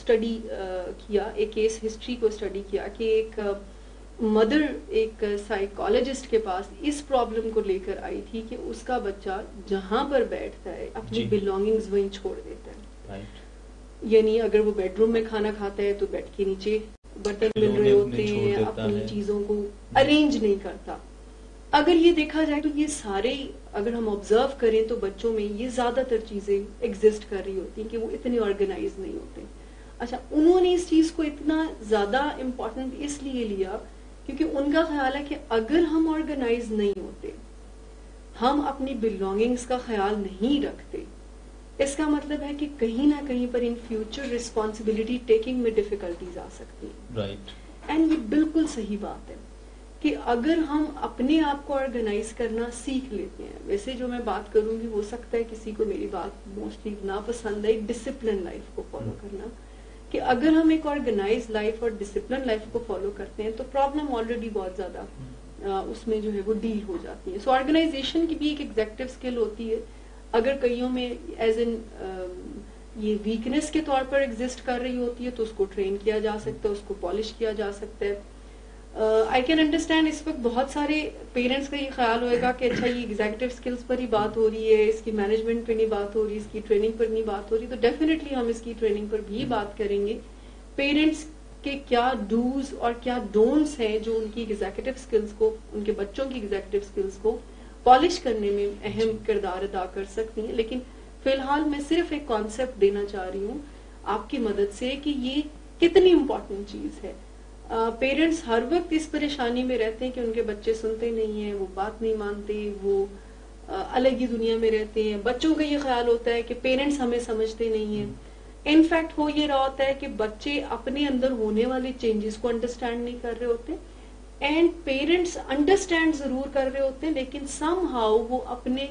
Study کیا, ایک کیس ہسٹری کو اسٹڈی کیا کہ ایک مدر ایک سائیکالوجسٹ کے پاس اس پرابلم کو لے کر آئی تھی کہ اس کا بچہ جہاں پر بیٹھتا ہے اپنی بلونگنگز وہیں چھوڑ دیتا ہے. یعنی اگر وہ بیڈ روم میں کھانا کھاتا ہے تو بیڈ کے نیچے برتن مل رہے ہوتے ہیں, اپنی چیزوں کو ارینج نہیں کرتا. اگر یہ دیکھا جائے تو یہ سارے اگر ہم آبزرو کریں تو بچوں میں یہ زیادہ تر چیزیں ایگزسٹ کر رہی ہوتی ہیں کہ وہ اتنے آرگنائز نہیں ہوتے. اچھا, انہوں نے اس چیز کو اتنا زیادہ امپورٹنٹ اس لیے لیا کیونکہ ان کا خیال ہے کہ اگر ہم آرگنائز نہیں ہوتے, ہم اپنی بلونگنگز کا خیال نہیں رکھتے, اس کا مطلب ہے کہ کہیں نہ کہیں پر ان فیوچر ریسپانسبلٹی ٹیکنگ میں ڈیفیکلٹیز آ سکتی ہیں. رائٹ. اینڈ یہ بالکل صحیح بات ہے کہ اگر ہم اپنے آپ کو آرگنائز کرنا سیکھ لیتے ہیں, ویسے جو میں بات کروں گی ہو سکتا ہے کسی کو میری بات موسٹلی ناپسند ہے, ایک ڈسپلن لائف کو فالو کرنا, کہ اگر ہم ایک آرگنائز لائف اور ڈسپلن لائف کو فالو کرتے ہیں تو پرابلم آلریڈی بہت زیادہ اس میں جو ہے وہ ڈیل ہو جاتی ہے. سو آرگنائزیشن کی بھی ایک ایگزیکٹو اسکل ہوتی ہے. اگر کئیوں میں ایز این یہ ویکنس کے طور پر ایگزسٹ کر رہی ہوتی ہے تو اس کو ٹرین کیا جا سکتا ہے, اس کو پالش کیا جا سکتا ہے. آئی کین انڈرسٹینڈ اس وقت بہت سارے پیرنٹس کا یہ خیال ہوئے گا کہ اچھا یہ ایگزیکٹو اسکلس پر ہی بات ہو رہی ہے, اس کی مینجمنٹ پہ نہیں بات ہو رہی, اس کی ٹریننگ پر نہیں بات ہو رہی. تو ڈیفینیٹلی ہم اس کی ٹریننگ پر بھی بات کریں گے. پیرنٹس کے کیا ڈوز اور کیا ڈونٹس ہیں جو ان کی ایگزیکٹو اسکلس کو, ان کے بچوں کی ایگزیکٹو اسکلس کو پالش کرنے میں اہم کردار ادا کر سکتی ہیں. لیکن فی الحال میں صرف ایک کانسیپٹ دینا چاہ رہی ہوں آپ کی مدد سے کہ یہ کتنی امپورٹنٹ چیز ہے. پیرنٹس ہر وقت اس پریشانی میں رہتے ہیں کہ ان کے بچے سنتے نہیں ہیں, وہ بات نہیں مانتے, وہ الگ ہی دنیا میں رہتے ہیں. بچوں کا یہ خیال ہوتا ہے کہ پیرنٹس ہمیں سمجھتے نہیں ہیں. انفیکٹ ہو یہ رہا ہوتا ہے کہ بچے اپنے اندر ہونے والے چینجز کو انڈرسٹینڈ نہیں کر رہے ہوتے, اینڈ پیرنٹس انڈرسٹینڈ ضرور کر رہے ہوتے ہیں لیکن سم ہاؤ وہ اپنے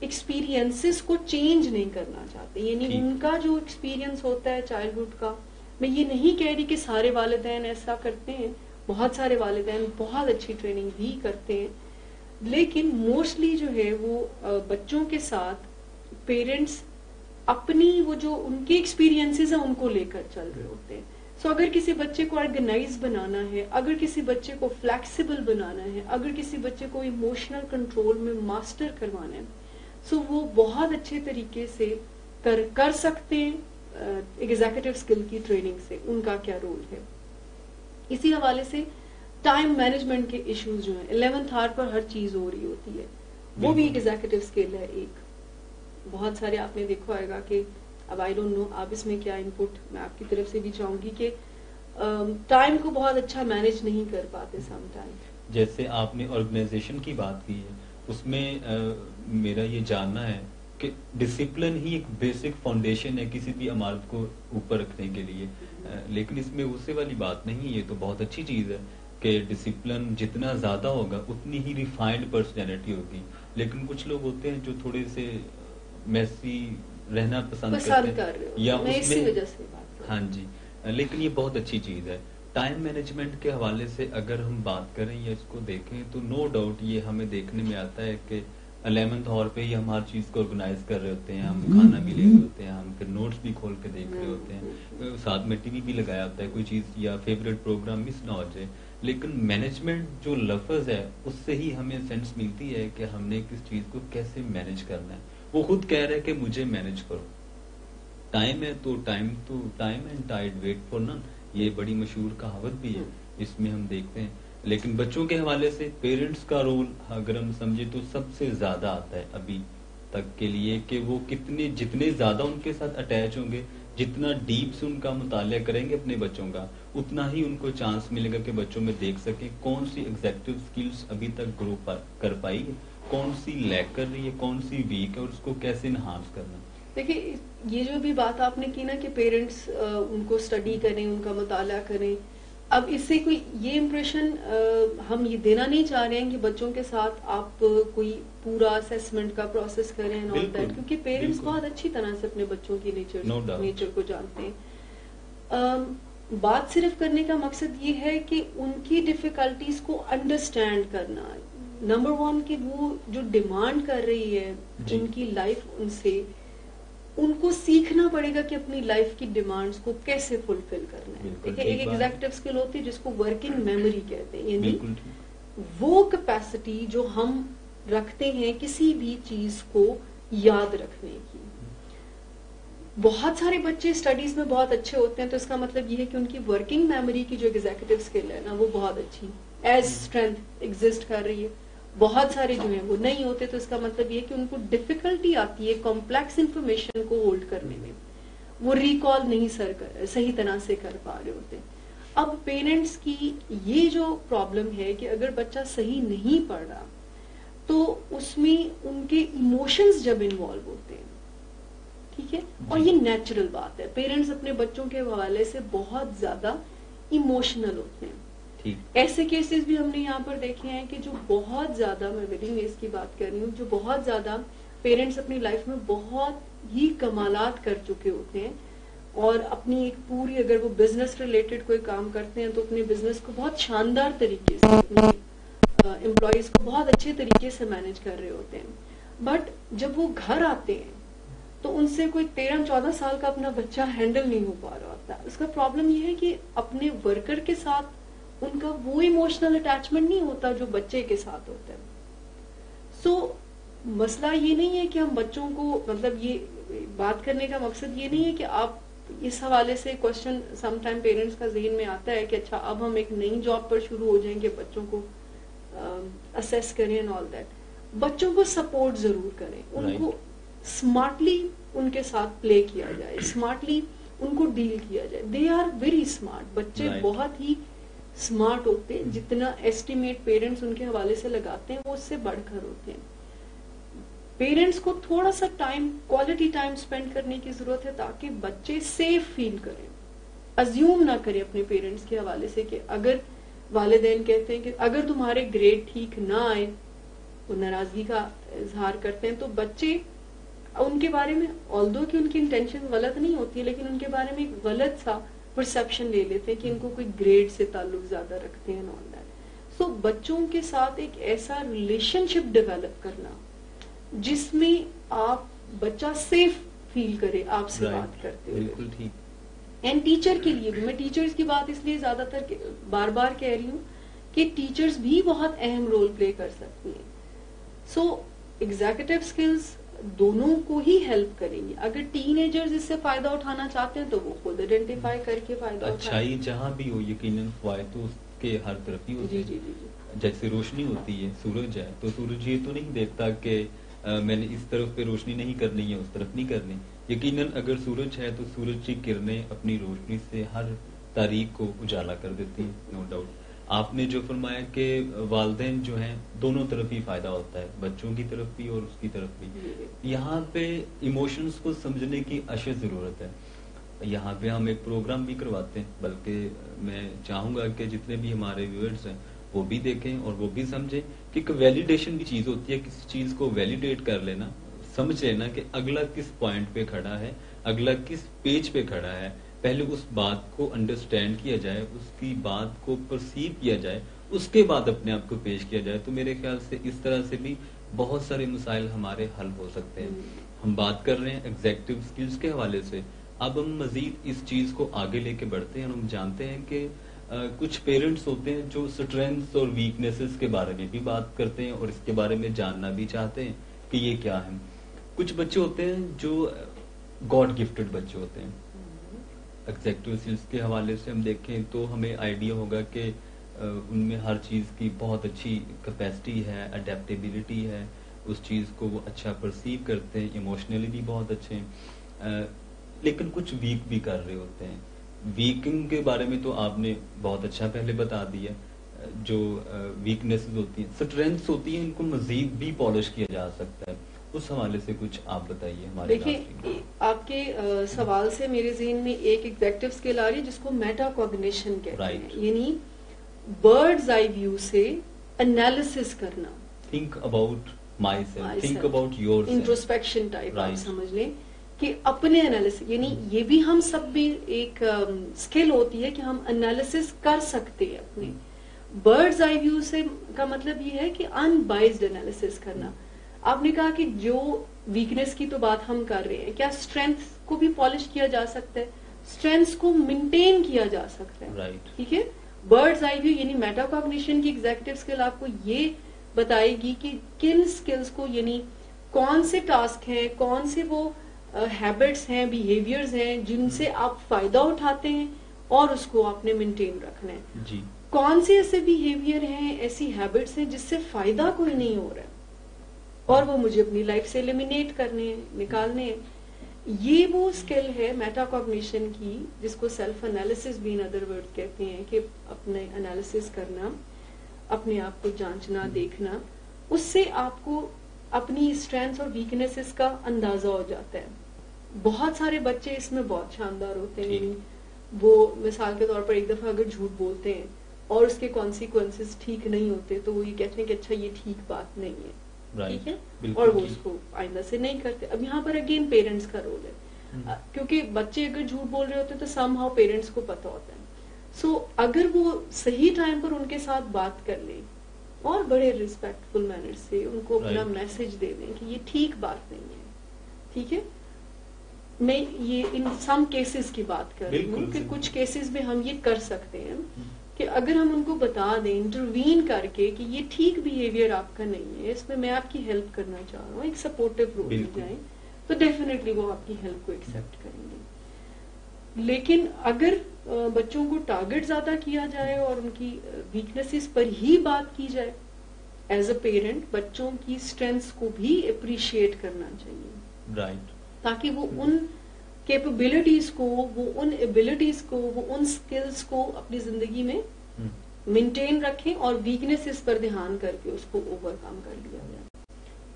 ایکسپیرینسز کو چینج نہیں کرنا چاہتے. یعنی ان کا جو ایکسپیرینس ہوتا ہے چائلڈہڈ کا, میں یہ نہیں کہہ رہی کہ سارے والدین ایسا کرتے ہیں, بہت سارے والدین بہت اچھی ٹریننگ بھی کرتے ہیں, لیکن موسٹلی جو ہے وہ بچوں کے ساتھ پیرنٹس اپنی وہ جو ان کے ایکسپیرینسز ہیں ان کو لے کر چل رہے ہوتے ہیں. سو اگر کسی بچے کو آرگنائز بنانا ہے, اگر کسی بچے کو فلیکسیبل بنانا ہے, اگر کسی بچے کو ایموشنل کنٹرول میں ماسٹر کروانا ہے, سو وہ بہت اچھے طریقے سے کر سکتے ہیں ایگزیکٹو اسکل کی ٹریننگ سے. ان کا کیا رول ہے. اسی حوالے سے ٹائم مینجمنٹ کے ایشوز جو ہیں, 11th آور پر ہر چیز ہو رہی ہوتی ہے, وہ بھی ایگزیکٹو اسکل ہے ایک. بہت سارے آپ نے دیکھا ہوئے گا کہ اب آئی ڈونٹ نو آپ اس میں کیا انپٹ میں آپ کی طرف سے بھی چاہوں گی کہ ٹائم کو بہت اچھا مینج نہیں کر پاتے سم ٹائم. جیسے آپ نے آرگنائزیشن کی بات کی ہے, اس میں میرا یہ جاننا ہے کہ ڈسپلن ہی ایک بیسک فاؤنڈیشن ہے کسی بھی عمارت کو اوپر رکھنے کے لیے, لیکن اس میں غصے والی بات نہیں. یہ تو بہت اچھی چیز ہے کہ ڈسپلن جتنا زیادہ ہوگا اتنی ہی ریفائنڈ پرسنالٹی ہوگی. لیکن کچھ لوگ ہوتے ہیں جو تھوڑے سے میسی رہنا پسند کرتے ہیں یا اس میں, ہاں جی, لیکن یہ بہت اچھی چیز ہے. ٹائم مینجمنٹ کے حوالے سے اگر ہم بات کریں یا اس کو دیکھیں تو نو ڈاؤٹ یہ ہمیں دیکھنے میں آتا ہے کہ 11th آور پہ ہی ہم ہر چیز کو آرگنائز کر رہے ہوتے ہیں, ہم کھانا بھی لے رہے ہوتے ہیں, ہم پھر نوٹس بھی کھول کے دیکھ رہے ہوتے ہیں, ساتھ میں ٹی وی بھی لگایا ہوتا ہے, کوئی چیز یا فیوریٹ پروگرام مس نہ ہو جائے. لیکن مینجمنٹ جو لفظ ہے اس سے ہی ہمیں سینس ملتی ہے کہ ہم نے کس چیز کو کیسے مینج کرنا ہے. وہ خود کہہ رہے کہ مجھے مینج کرو. ٹائم ہے تو time and tide wait for none, یہ بڑی مشہور کہاوت بھی ہے, اس میں ہم دیکھتے ہیں. لیکن بچوں کے حوالے سے پیرنٹس کا رول اگر ہم سمجھے تو سب سے زیادہ آتا ہے ابھی تک کے لیے, کہ وہ جتنے زیادہ ان کے ساتھ اٹیچ ہوں گے, جتنا ڈیپ سے ان کا مطالعہ کریں گے اپنے بچوں کا, اتنا ہی ان کو چانس ملے گا کہ بچوں میں دیکھ سکیں کون سی ایگزیکٹو اسکلس ابھی تک گرو کر پائی ہے, کون سی لیک کر رہی ہے, کون سی ویک ہے, اور اس کو کیسے انہانس کرنا. دیکھیے یہ جو بھی بات آپ نے کی نا کہ پیرنٹس ان کو اسٹڈی کریں, ان کا مطالعہ کریں, اب اس سے کوئی یہ امپریشن ہم یہ دینا نہیں چاہ رہے ہیں کہ بچوں کے ساتھ آپ کوئی پورا اسیسمنٹ کا پروسیس کریں اینڈ آل دیٹ, کیونکہ پیرنٹس بہت اچھی طرح سے اپنے بچوں کی نیچر کو جانتے ہیں. بات صرف کرنے کا مقصد یہ ہے کہ ان کی ڈیفیکلٹیز کو انڈرسٹینڈ کرنا. نمبر 1 کہ وہ جو ڈیمانڈ کر رہی ہے ان کی لائف ان سے, ان کو سیکھنا پڑے گا کہ اپنی لائف کی ڈیمانڈز کو کیسے فلفل کرنا ہے. دیکھیں ایک ایگزیکٹو اسکل ہوتی ہے جس کو ورکنگ میموری کہتے ہیں, یعنی وہ کیپیسٹی جو ہم رکھتے ہیں کسی بھی چیز کو یاد رکھنے کی. بہت سارے بچے اسٹڈیز میں بہت اچھے ہوتے ہیں تو اس کا مطلب یہ ہے کہ ان کی ورکنگ میموری کی جو ایگزیکٹو اسکل ہے نا وہ بہت اچھی ایز اسٹرینتھ ایگزسٹ کر رہی ہے. بہت سارے جو ہیں وہ نہیں ہوتے تو اس کا مطلب یہ ہے کہ ان کو ڈیفیکلٹی آتی ہے کمپلیکس انفارمیشن کو ہولڈ کرنے میں, وہ ریکال نہیں صحیح طرح سے کر پا رہے ہوتے. اب پیرنٹس کی یہ جو پرابلم ہے کہ اگر بچہ صحیح نہیں پڑھ رہا تو اس میں ان کے ایموشنز جب انوالو ہوتے ہیں, ٹھیک ہے, اور یہ نیچرل بات ہے, پیرنٹس اپنے بچوں کے حوالے سے بہت زیادہ ایموشنل ہوتے ہیں. ایسے کیسز بھی ہم نے یہاں پر دیکھے ہیں کہ جو بہت زیادہ, میں ولنگ ویز کی بات کر رہی ہوں, جو بہت زیادہ پیرنٹس اپنی لائف میں بہت ہی کمالات کر چکے ہوتے ہیں اور اپنی ایک پوری, اگر وہ بزنس ریلیٹڈ کوئی کام کرتے ہیں تو اپنے بزنس کو بہت شاندار طریقے سے, اپنے امپلائیز کو بہت اچھے طریقے سے مینج کر رہے ہوتے ہیں. بٹ جب وہ گھر آتے ہیں تو ان سے کوئی 13-14 سال کا اپنا بچہ ہینڈل نہیں ہو پا رہا ہوتا. اس کا پرابلم یہ ہے کہ اپنے ورکر کے ساتھ ان کا وہ ایموشنل اٹیچمنٹ نہیں ہوتا جو بچے کے ساتھ ہوتا ہے. سو مسئلہ یہ نہیں ہے کہ ہم بچوں کو, مطلب یہ بات کرنے کا مقصد یہ نہیں ہے کہ آپ اس حوالے سے کوشچن سم ٹائم پیرنٹس کا ذہن میں آتا ہے کہ اچھا اب ہم ایک نئی جاب پر شروع ہو جائیں گے, بچوں کو اسیس کریں اینڈ آل دیٹ. بچوں کو سپورٹ ضرور کریں, ان کو اسمارٹلی ان کے ساتھ پلے کیا جائے, اسمارٹلی ان کو ڈیل کیا جائے. دے آر ویری اسمارٹ, بچے بہت ہی اسمارٹ ہوتے ہیں, جتنا ایسٹیمیٹ پیرنٹس ان کے حوالے سے لگاتے ہیں وہ اس سے بڑھ کر ہوتے ہیں. پیرنٹس کو تھوڑا سا ٹائم, کوالٹی ٹائم اسپینڈ کرنے کی ضرورت ہے تاکہ بچے سیف فیل کریں. ازیوم نہ کریں اپنے پیرنٹس کے حوالے سے کہ اگر والدین کہتے ہیں کہ اگر تمہارے گریڈ ٹھیک نہ آئے, وہ ناراضگی کا اظہار کرتے ہیں, تو بچے ان کے بارے میں, آلدو کہ ان کی انٹینشن غلط نہیں ہوتی ہے, لیکن ان کے بارے میں ایک غلط سا پرسپشن لے لیتے ہیں کہ ان کو کوئی گریڈ سے تعلق زیادہ رکھتے ہیں. سو بچوں کے ساتھ ایک ایسا ریلیشن شپ ڈیولپ کرنا جس میں آپ بچہ سیف فیل کرے آپ سے بات کرتے ہوئے. اینڈ ٹیچر کے لیے بھی, میں ٹیچرز کی بات اس لیے زیادہ تر بار بار کہہ رہی ہوں کہ ٹیچرز بھی بہت اہم رول پلے کر سکتی ہیں. سو ایگزیکٹو اسکلز دونوں کو ہی ہیلپ کریں گے. اگر ٹین ایجرز اس سے فائدہ اٹھانا چاہتے ہیں تو وہ خود آئیڈینٹیفائی کر کے فائدہ اٹھائیں. اچھائی جہاں بھی ہو یقیناً فوائد تو اس کے ہر طرف ہی ہوتے ہیں. جیسے روشنی ہوتی ہے, سورج ہے تو سورج یہ تو نہیں دیکھتا کہ میں نے اس طرف پہ روشنی نہیں کرنی ہے, اس طرف نہیں کرنی. یقیناً اگر سورج ہے تو سورج کی کرنیں اپنی روشنی سے ہر تاریخ کو اجالا کر دیتی ہیں, نو ڈاؤٹ. آپ نے جو فرمایا کہ والدین جو ہیں دونوں طرف ہی فائدہ ہوتا ہے, بچوں کی طرف بھی اور اس کی طرف بھی. یہاں پہ ایموشنز کو سمجھنے کی اشد ضرورت ہے. یہاں پہ ہم ایک پروگرام بھی کرواتے ہیں, بلکہ میں چاہوں گا کہ جتنے بھی ہمارے ویورز ہیں وہ بھی دیکھیں اور وہ بھی سمجھیں کہ ایک ویلیڈیشن کی چیز ہوتی ہے. کسی چیز کو ویلیڈیٹ کر لینا, سمجھ لینا کہ اگلا کس پوائنٹ پہ کھڑا ہے, اگلا کس پیج پہ کھڑا ہے. پہلے اس بات کو انڈرسٹینڈ کیا جائے, اس کی بات کو پرسیو کیا جائے, اس کے بعد اپنے آپ کو پیش کیا جائے. تو میرے خیال سے اس طرح سے بھی بہت سارے مسائل ہمارے حل ہو سکتے ہیں. ہم بات کر رہے ہیں ایگزیکٹو اسکلز کے حوالے سے, اب ہم مزید اس چیز کو آگے لے کے بڑھتے ہیں. اور ہم جانتے ہیں کہ کچھ پیرنٹس ہوتے ہیں جو اسٹرینگس اور ویکنیسز کے بارے میں بھی بات کرتے ہیں اور اس کے بارے میں جاننا بھی چاہتے ہیں کہ یہ کیا ہے. کچھ بچے ہوتے ہیں جو گاڈ گفٹڈ بچے ہوتے ہیں. ایگزیکٹو اسکلز کے حوالے سے ہم دیکھیں تو ہمیں آئیڈیا ہوگا کہ ان میں ہر چیز کی بہت اچھی کیپیسٹی ہے, اڈیپٹیبلٹی ہے, اس چیز کو وہ اچھا پرسیو کرتے ہیں, ایموشنلی بھی بہت اچھے ہیں. لیکن کچھ ویک بھی کر رہے ہوتے ہیں. ویکنگ کے بارے میں تو آپ نے بہت اچھا پہلے بتا دیا. جو ویکنیسز ہوتی ہیں, اسٹرینگس ہوتی ہیں, ان کو مزید بھی پالش کیا جا سکتا ہے. اس حوالے سے کچھ آپ بتائیے ہمارے. دیکھیں, آپ کے سوال سے میرے ذہن میں ایک ایگزیکٹو اسکل آ رہی ہے جس کو میٹا کوگنیشن کہتے ہیں. یعنی برڈز آئی ویو سے انالیسس کرنا, think about my self, think about your self, introspection type آپ سمجھ لیں کہ اپنے انالیسس. یعنی یہ بھی ہم سب بھی ایک اسکل ہوتی ہے کہ ہم انالیسس کر سکتے ہیں اپنی. برڈز آئی ویو سے کا مطلب یہ ہے کہ ان بائزڈ انالیسس کرنا. آپ نے کہا کہ جو ویکنیس کی تو بات ہم کر رہے ہیں, کیا اسٹرینتھ کو بھی پالش کیا جا سکتا ہے, اسٹرینتھ کو مینٹین کیا جا سکتا ہے, ٹھیک ہے. برڈز آئی ویو یعنی میٹا کوگنیشن کی ایگزیکٹو اسکل آپ کو یہ بتائے گی کہ کن اسکلس کو, یعنی کون سے ٹاسک ہیں, کون سے وہ ہیبٹس ہیں, بیہیویئرز ہیں جن سے آپ فائدہ اٹھاتے ہیں اور اس کو آپ نے مینٹین رکھنا ہے. جی. کون سے ایسے بیہیویئر ہیں, ایسی ہیبٹس ہیں جس سے فائدہ کوئی نہیں ہو رہا ہے اور وہ مجھے اپنی لائف سے ایلیمینیٹ کرنے ہیں, نکالنے ہیں. یہ وہ اسکل ہے میٹا کوگنیشن کی جس کو سیلف انالیسس بھی ان ادر ورڈ کہتے ہیں, کہ اپنے انالیسس کرنا, اپنے آپ کو جانچنا, دیکھنا. اس سے آپ کو اپنی اسٹرینتھ اور ویکنیسز کا اندازہ ہو جاتا ہے. بہت سارے بچے اس میں بہت شاندار ہوتے ہیں, وہ مثال کے طور پر ایک دفعہ اگر جھوٹ بولتے ہیں اور اس کے کانسیکوینسز ٹھیک نہیں ہوتے تو وہ یہ کہتے ہیں کہ اچھا یہ ٹھیک بات نہیں ہے, ٹھیک ہے, اور وہ اس کو آئندہ سے نہیں کرتے. اب یہاں پر اگین پیرنٹس کا رول ہے, کیونکہ بچے اگر جھوٹ بول رہے ہوتے تو سم ہاؤ پیرنٹس کو پتا ہوتا ہے. سو اگر وہ صحیح ٹائم پر ان کے ساتھ بات کر لیں اور بڑے ریسپیکٹفل مینر سے ان کو اپنا میسج دے دیں کہ یہ ٹھیک بات نہیں ہے, ٹھیک ہے. میں یہ ان سم کیسز کی بات کر رہی ہوں کہ کچھ کیسز میں ہم یہ کر سکتے ہیں کہ اگر ہم ان کو بتا دیں انٹروین کر کے کہ یہ ٹھیک بیہیویئر آپ کا نہیں ہے, اس میں آپ کی ہیلپ کرنا چاہ رہا ہوں, ایک سپورٹو رول میں جائیں, تو ڈیفینیٹلی وہ آپ کی ہیلپ کو ایکسیپٹ کریں گے. لیکن اگر بچوں کو ٹارگٹ زیادہ کیا جائے اور ان کی ویکنیسز پر ہی بات کی جائے, ایز اے پیرنٹ بچوں کی اسٹرینتھس کو بھی اپریشیٹ کرنا چاہیے, تاکہ وہ ان کیپبلٹیز کو, وہ ان ایبلٹیز کو, وہ ان سکلز کو اپنی زندگی میں مینٹین رکھیں اور ویکنیسز پر دھیان کر کے اس کو اوور کم کر لیا جائے.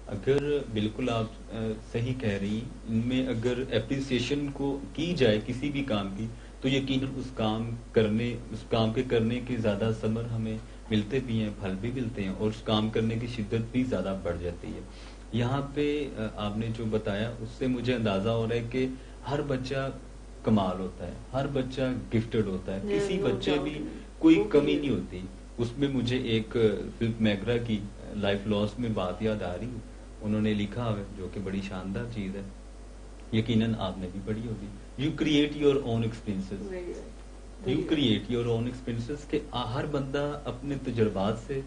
اگر بالکل آپ صحیح کہہ رہی ہیں, ان میں اگر اپریسیشن کو کی جائے کسی بھی کام کی تو یقیناً اس کام کے کرنے کے زیادہ ثمر ہمیں ملتے بھی ہیں, پھل بھی ملتے ہیں, اور اس کام کرنے کی شدت بھی زیادہ بڑھ جاتی ہے. یہاں پہ آپ نے جو بتایا اس سے مجھے اندازہ ہو رہا ہے کہ ہر بچہ کمال ہوتا ہے, ہر بچہ گفٹڈ ہوتا ہے, کسی بچے بھی کوئی کمی نہیں ہوتی. اس میں مجھے ایک فلپ میگرا کی لائف لاس میں بات یاد آ رہی, انہوں نے لکھا ہے جو کہ بڑی شاندار چیز ہے, یقیناً آپ نے بھی پڑھی ہوگی. You create your own experiences, you create your own experiences, کہ ہر بندہ اپنے تجربات سے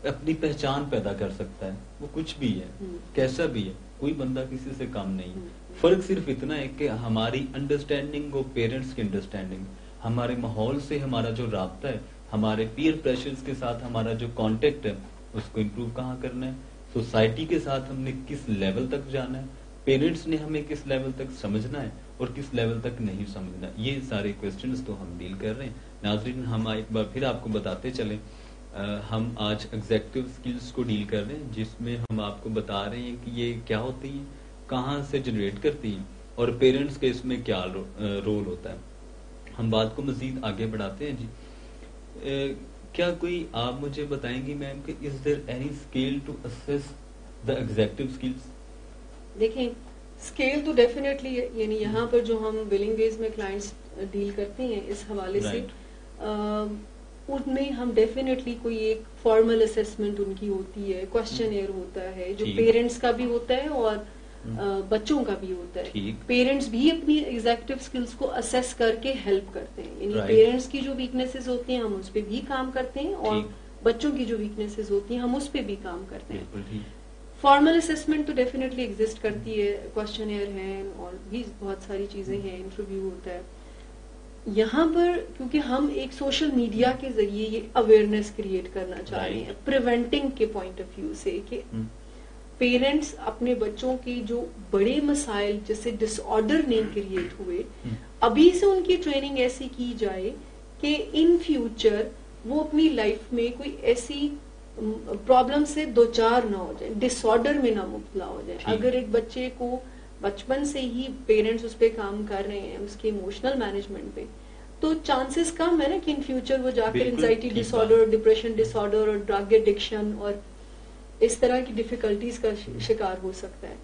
اپنی پہچان پیدا کر سکتا ہے, وہ کچھ بھی ہے, کیسا بھی ہے, کوئی بندہ کسی سے کم نہیں. فرق صرف اتنا ہے کہ ہماری انڈرسٹینڈنگ اور پیرنٹس کی انڈرسٹینڈنگ, ہمارے ماحول سے ہمارا جو رابطہ ہے, ہمارے پیئر پریشرز کے ساتھ ہمارا جو کانٹیکٹ ہے, اس کو امپروو کہاں کرنا ہے, سوسائٹی کے ساتھ ہم نے کس لیول تک جانا ہے, پیرنٹس نے ہمیں کس لیول تک سمجھنا ہے اور کس لیول تک نہیں سمجھنا. یہ سارے کوسچنز تو ہم ڈیل کر رہے ہیں. ناظرین, ہم ایک بار پھر آپ کو بتاتے چلیں, ہم آج ایگزیکٹو اسکلز کو ڈیل کر رہے ہیں, جس میں ہم آپ کو بتا رہے ہیں کہ یہ کیا ہوتی ہیں, کہاں سے جنریٹ کرتی ہیں, اور پیرنٹس کے اس میں کیا رول ہوتا ہے. ہم بات کو مزید آگے بڑھاتے ہیں. جی, کیا کوئی آپ مجھے بتائیں گی میم کہ is there any scale to assess the executive skills? دیکھیں, اسکیل تو ڈیفینیٹلی ہے, یعنی یہاں پر جو ہم ولنگ ویز میں کلائنٹس ڈیل کرتے ہیں اس حوالے سے, ان میں ہم ڈیفینیٹلی کوئی ایک فارمل اسیسمنٹ ان کی ہوتی ہے, کوشچن ایئر ہوتا ہے جو پیرنٹس کا بھی ہوتا ہے اور بچوں کا بھی ہوتا ہے. پیرنٹس بھی اپنی ایگزیکٹو اسکلز کو اسیس کر کے ہیلپ کرتے ہیں, یعنی پیرنٹس کی جو ویکنیسز ہوتی ہیں ہم اس پہ بھی کام کرتے ہیں, اور بچوں کی جو ویکنیسز ہوتی ہیں ہم اس پہ بھی کام کرتے ہیں. فارمل اسیسمنٹ تو ڈیفینیٹلی ایگزسٹ کرتی ہے, کوشچن ایئر ہیں اور بھی بہت ساری چیزیں ہیں, انٹرویو ہوتا ہے. یہاں پر کیونکہ ہم ایک سوشل میڈیا کے ذریعے یہ اویئرنیس کریٹ کرنا چاہ رہے ہیں پریونٹنگ کے پوائنٹ آف ویو سے, کہ پیرنٹس اپنے بچوں کے جو بڑے مسائل جیسے ڈس آرڈر نہیں کریٹ ہوئے, ابھی سے ان کی ٹریننگ ایسی کی جائے کہ ان فیوچر وہ اپنی لائف میں کوئی ایسی پرابلم سے دو چار نہ ہو جائے, ڈس آرڈر میں نہ مبتلا ہو جائے. اگر ایک بچے کو بچپن سے ہی پیرنٹس اس پہ کام کر رہے ہیں, اس کے ایموشنل مینجمنٹ پہ, تو چانسز کم ہے نا کہ ان فیوچر وہ جا کر انزائٹی ڈس آرڈر, ڈپریشن ڈس آرڈر اور ڈرگ ایڈکشن اور اس طرح کی ڈیفیکلٹیز کا شکار ہو سکتا ہے.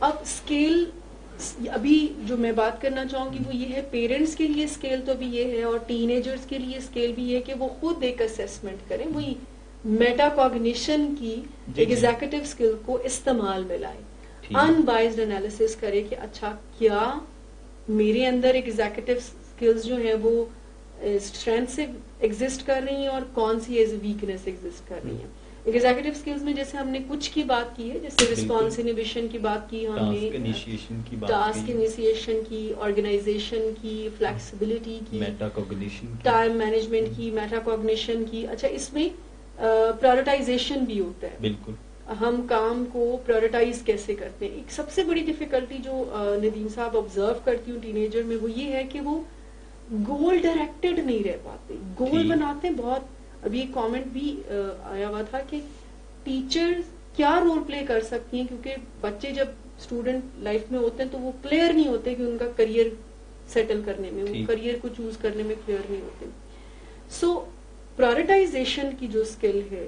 اب اسکیل ابھی جو میں بات کرنا چاہوں گی وہ یہ ہے, پیرنٹس کے لیے اسکیل تو بھی یہ ہے اور ٹین ایجرز کے لیے اسکیل بھی یہ ہے کہ وہ خود ایک اسیسمنٹ کریں. وہی میٹا کوگنیشن کی ایگزیکٹو اسکل کو استعمال میں لائے, انبائزڈ انالیسس کرے کہ اچھا کیا میرے اندر ایگزیکٹو اسکلز جو ہیں وہ اسٹرینتھ سے ایگزسٹ کر رہی ہیں اور کون سی ایز ویکنیس ایگزسٹ کر رہی ہیں. ایگزیکٹو اسکلز میں جیسے ہم نے کچھ کی بات کی ہے, جیسے رسپانس انیبیشن کی بات کی, ہم نے ٹاسک انیشیشن کی, آرگنائزیشن کی, فلیکسیبلٹی کی, میٹا کوگنیشن, ٹائم مینجمنٹ کی, میٹا کوگنیشن کی. اچھا اس میں پرائورٹائزیشن بھی ہوتا ہے. بالکل, ہم کام کو پرائورٹائز کیسے کرتے ہیں. ایک سب سے بڑی ڈیفیکلٹی جو ندیم صاحب آبزرو کرتی ہوں ٹینیجر میں وہ یہ ہے کہ وہ گول ڈائریکٹڈ نہیں رہ پاتے. گول بناتے ہیں بہت. ابھی ایک کامنٹ بھی آیا ہوا تھا کہ ٹیچر کیا رول پلے کر سکتی ہیں, کیونکہ بچے جب اسٹوڈنٹ لائف میں ہوتے ہیں تو وہ کلیئر نہیں ہوتے کہ ان کا کریئر سیٹل کرنے میں, وہ کریئر کو چوز کرنے میں کلیئر نہیں ہوتے. سو پرائورٹائزیشن کی جو اسکل ہے,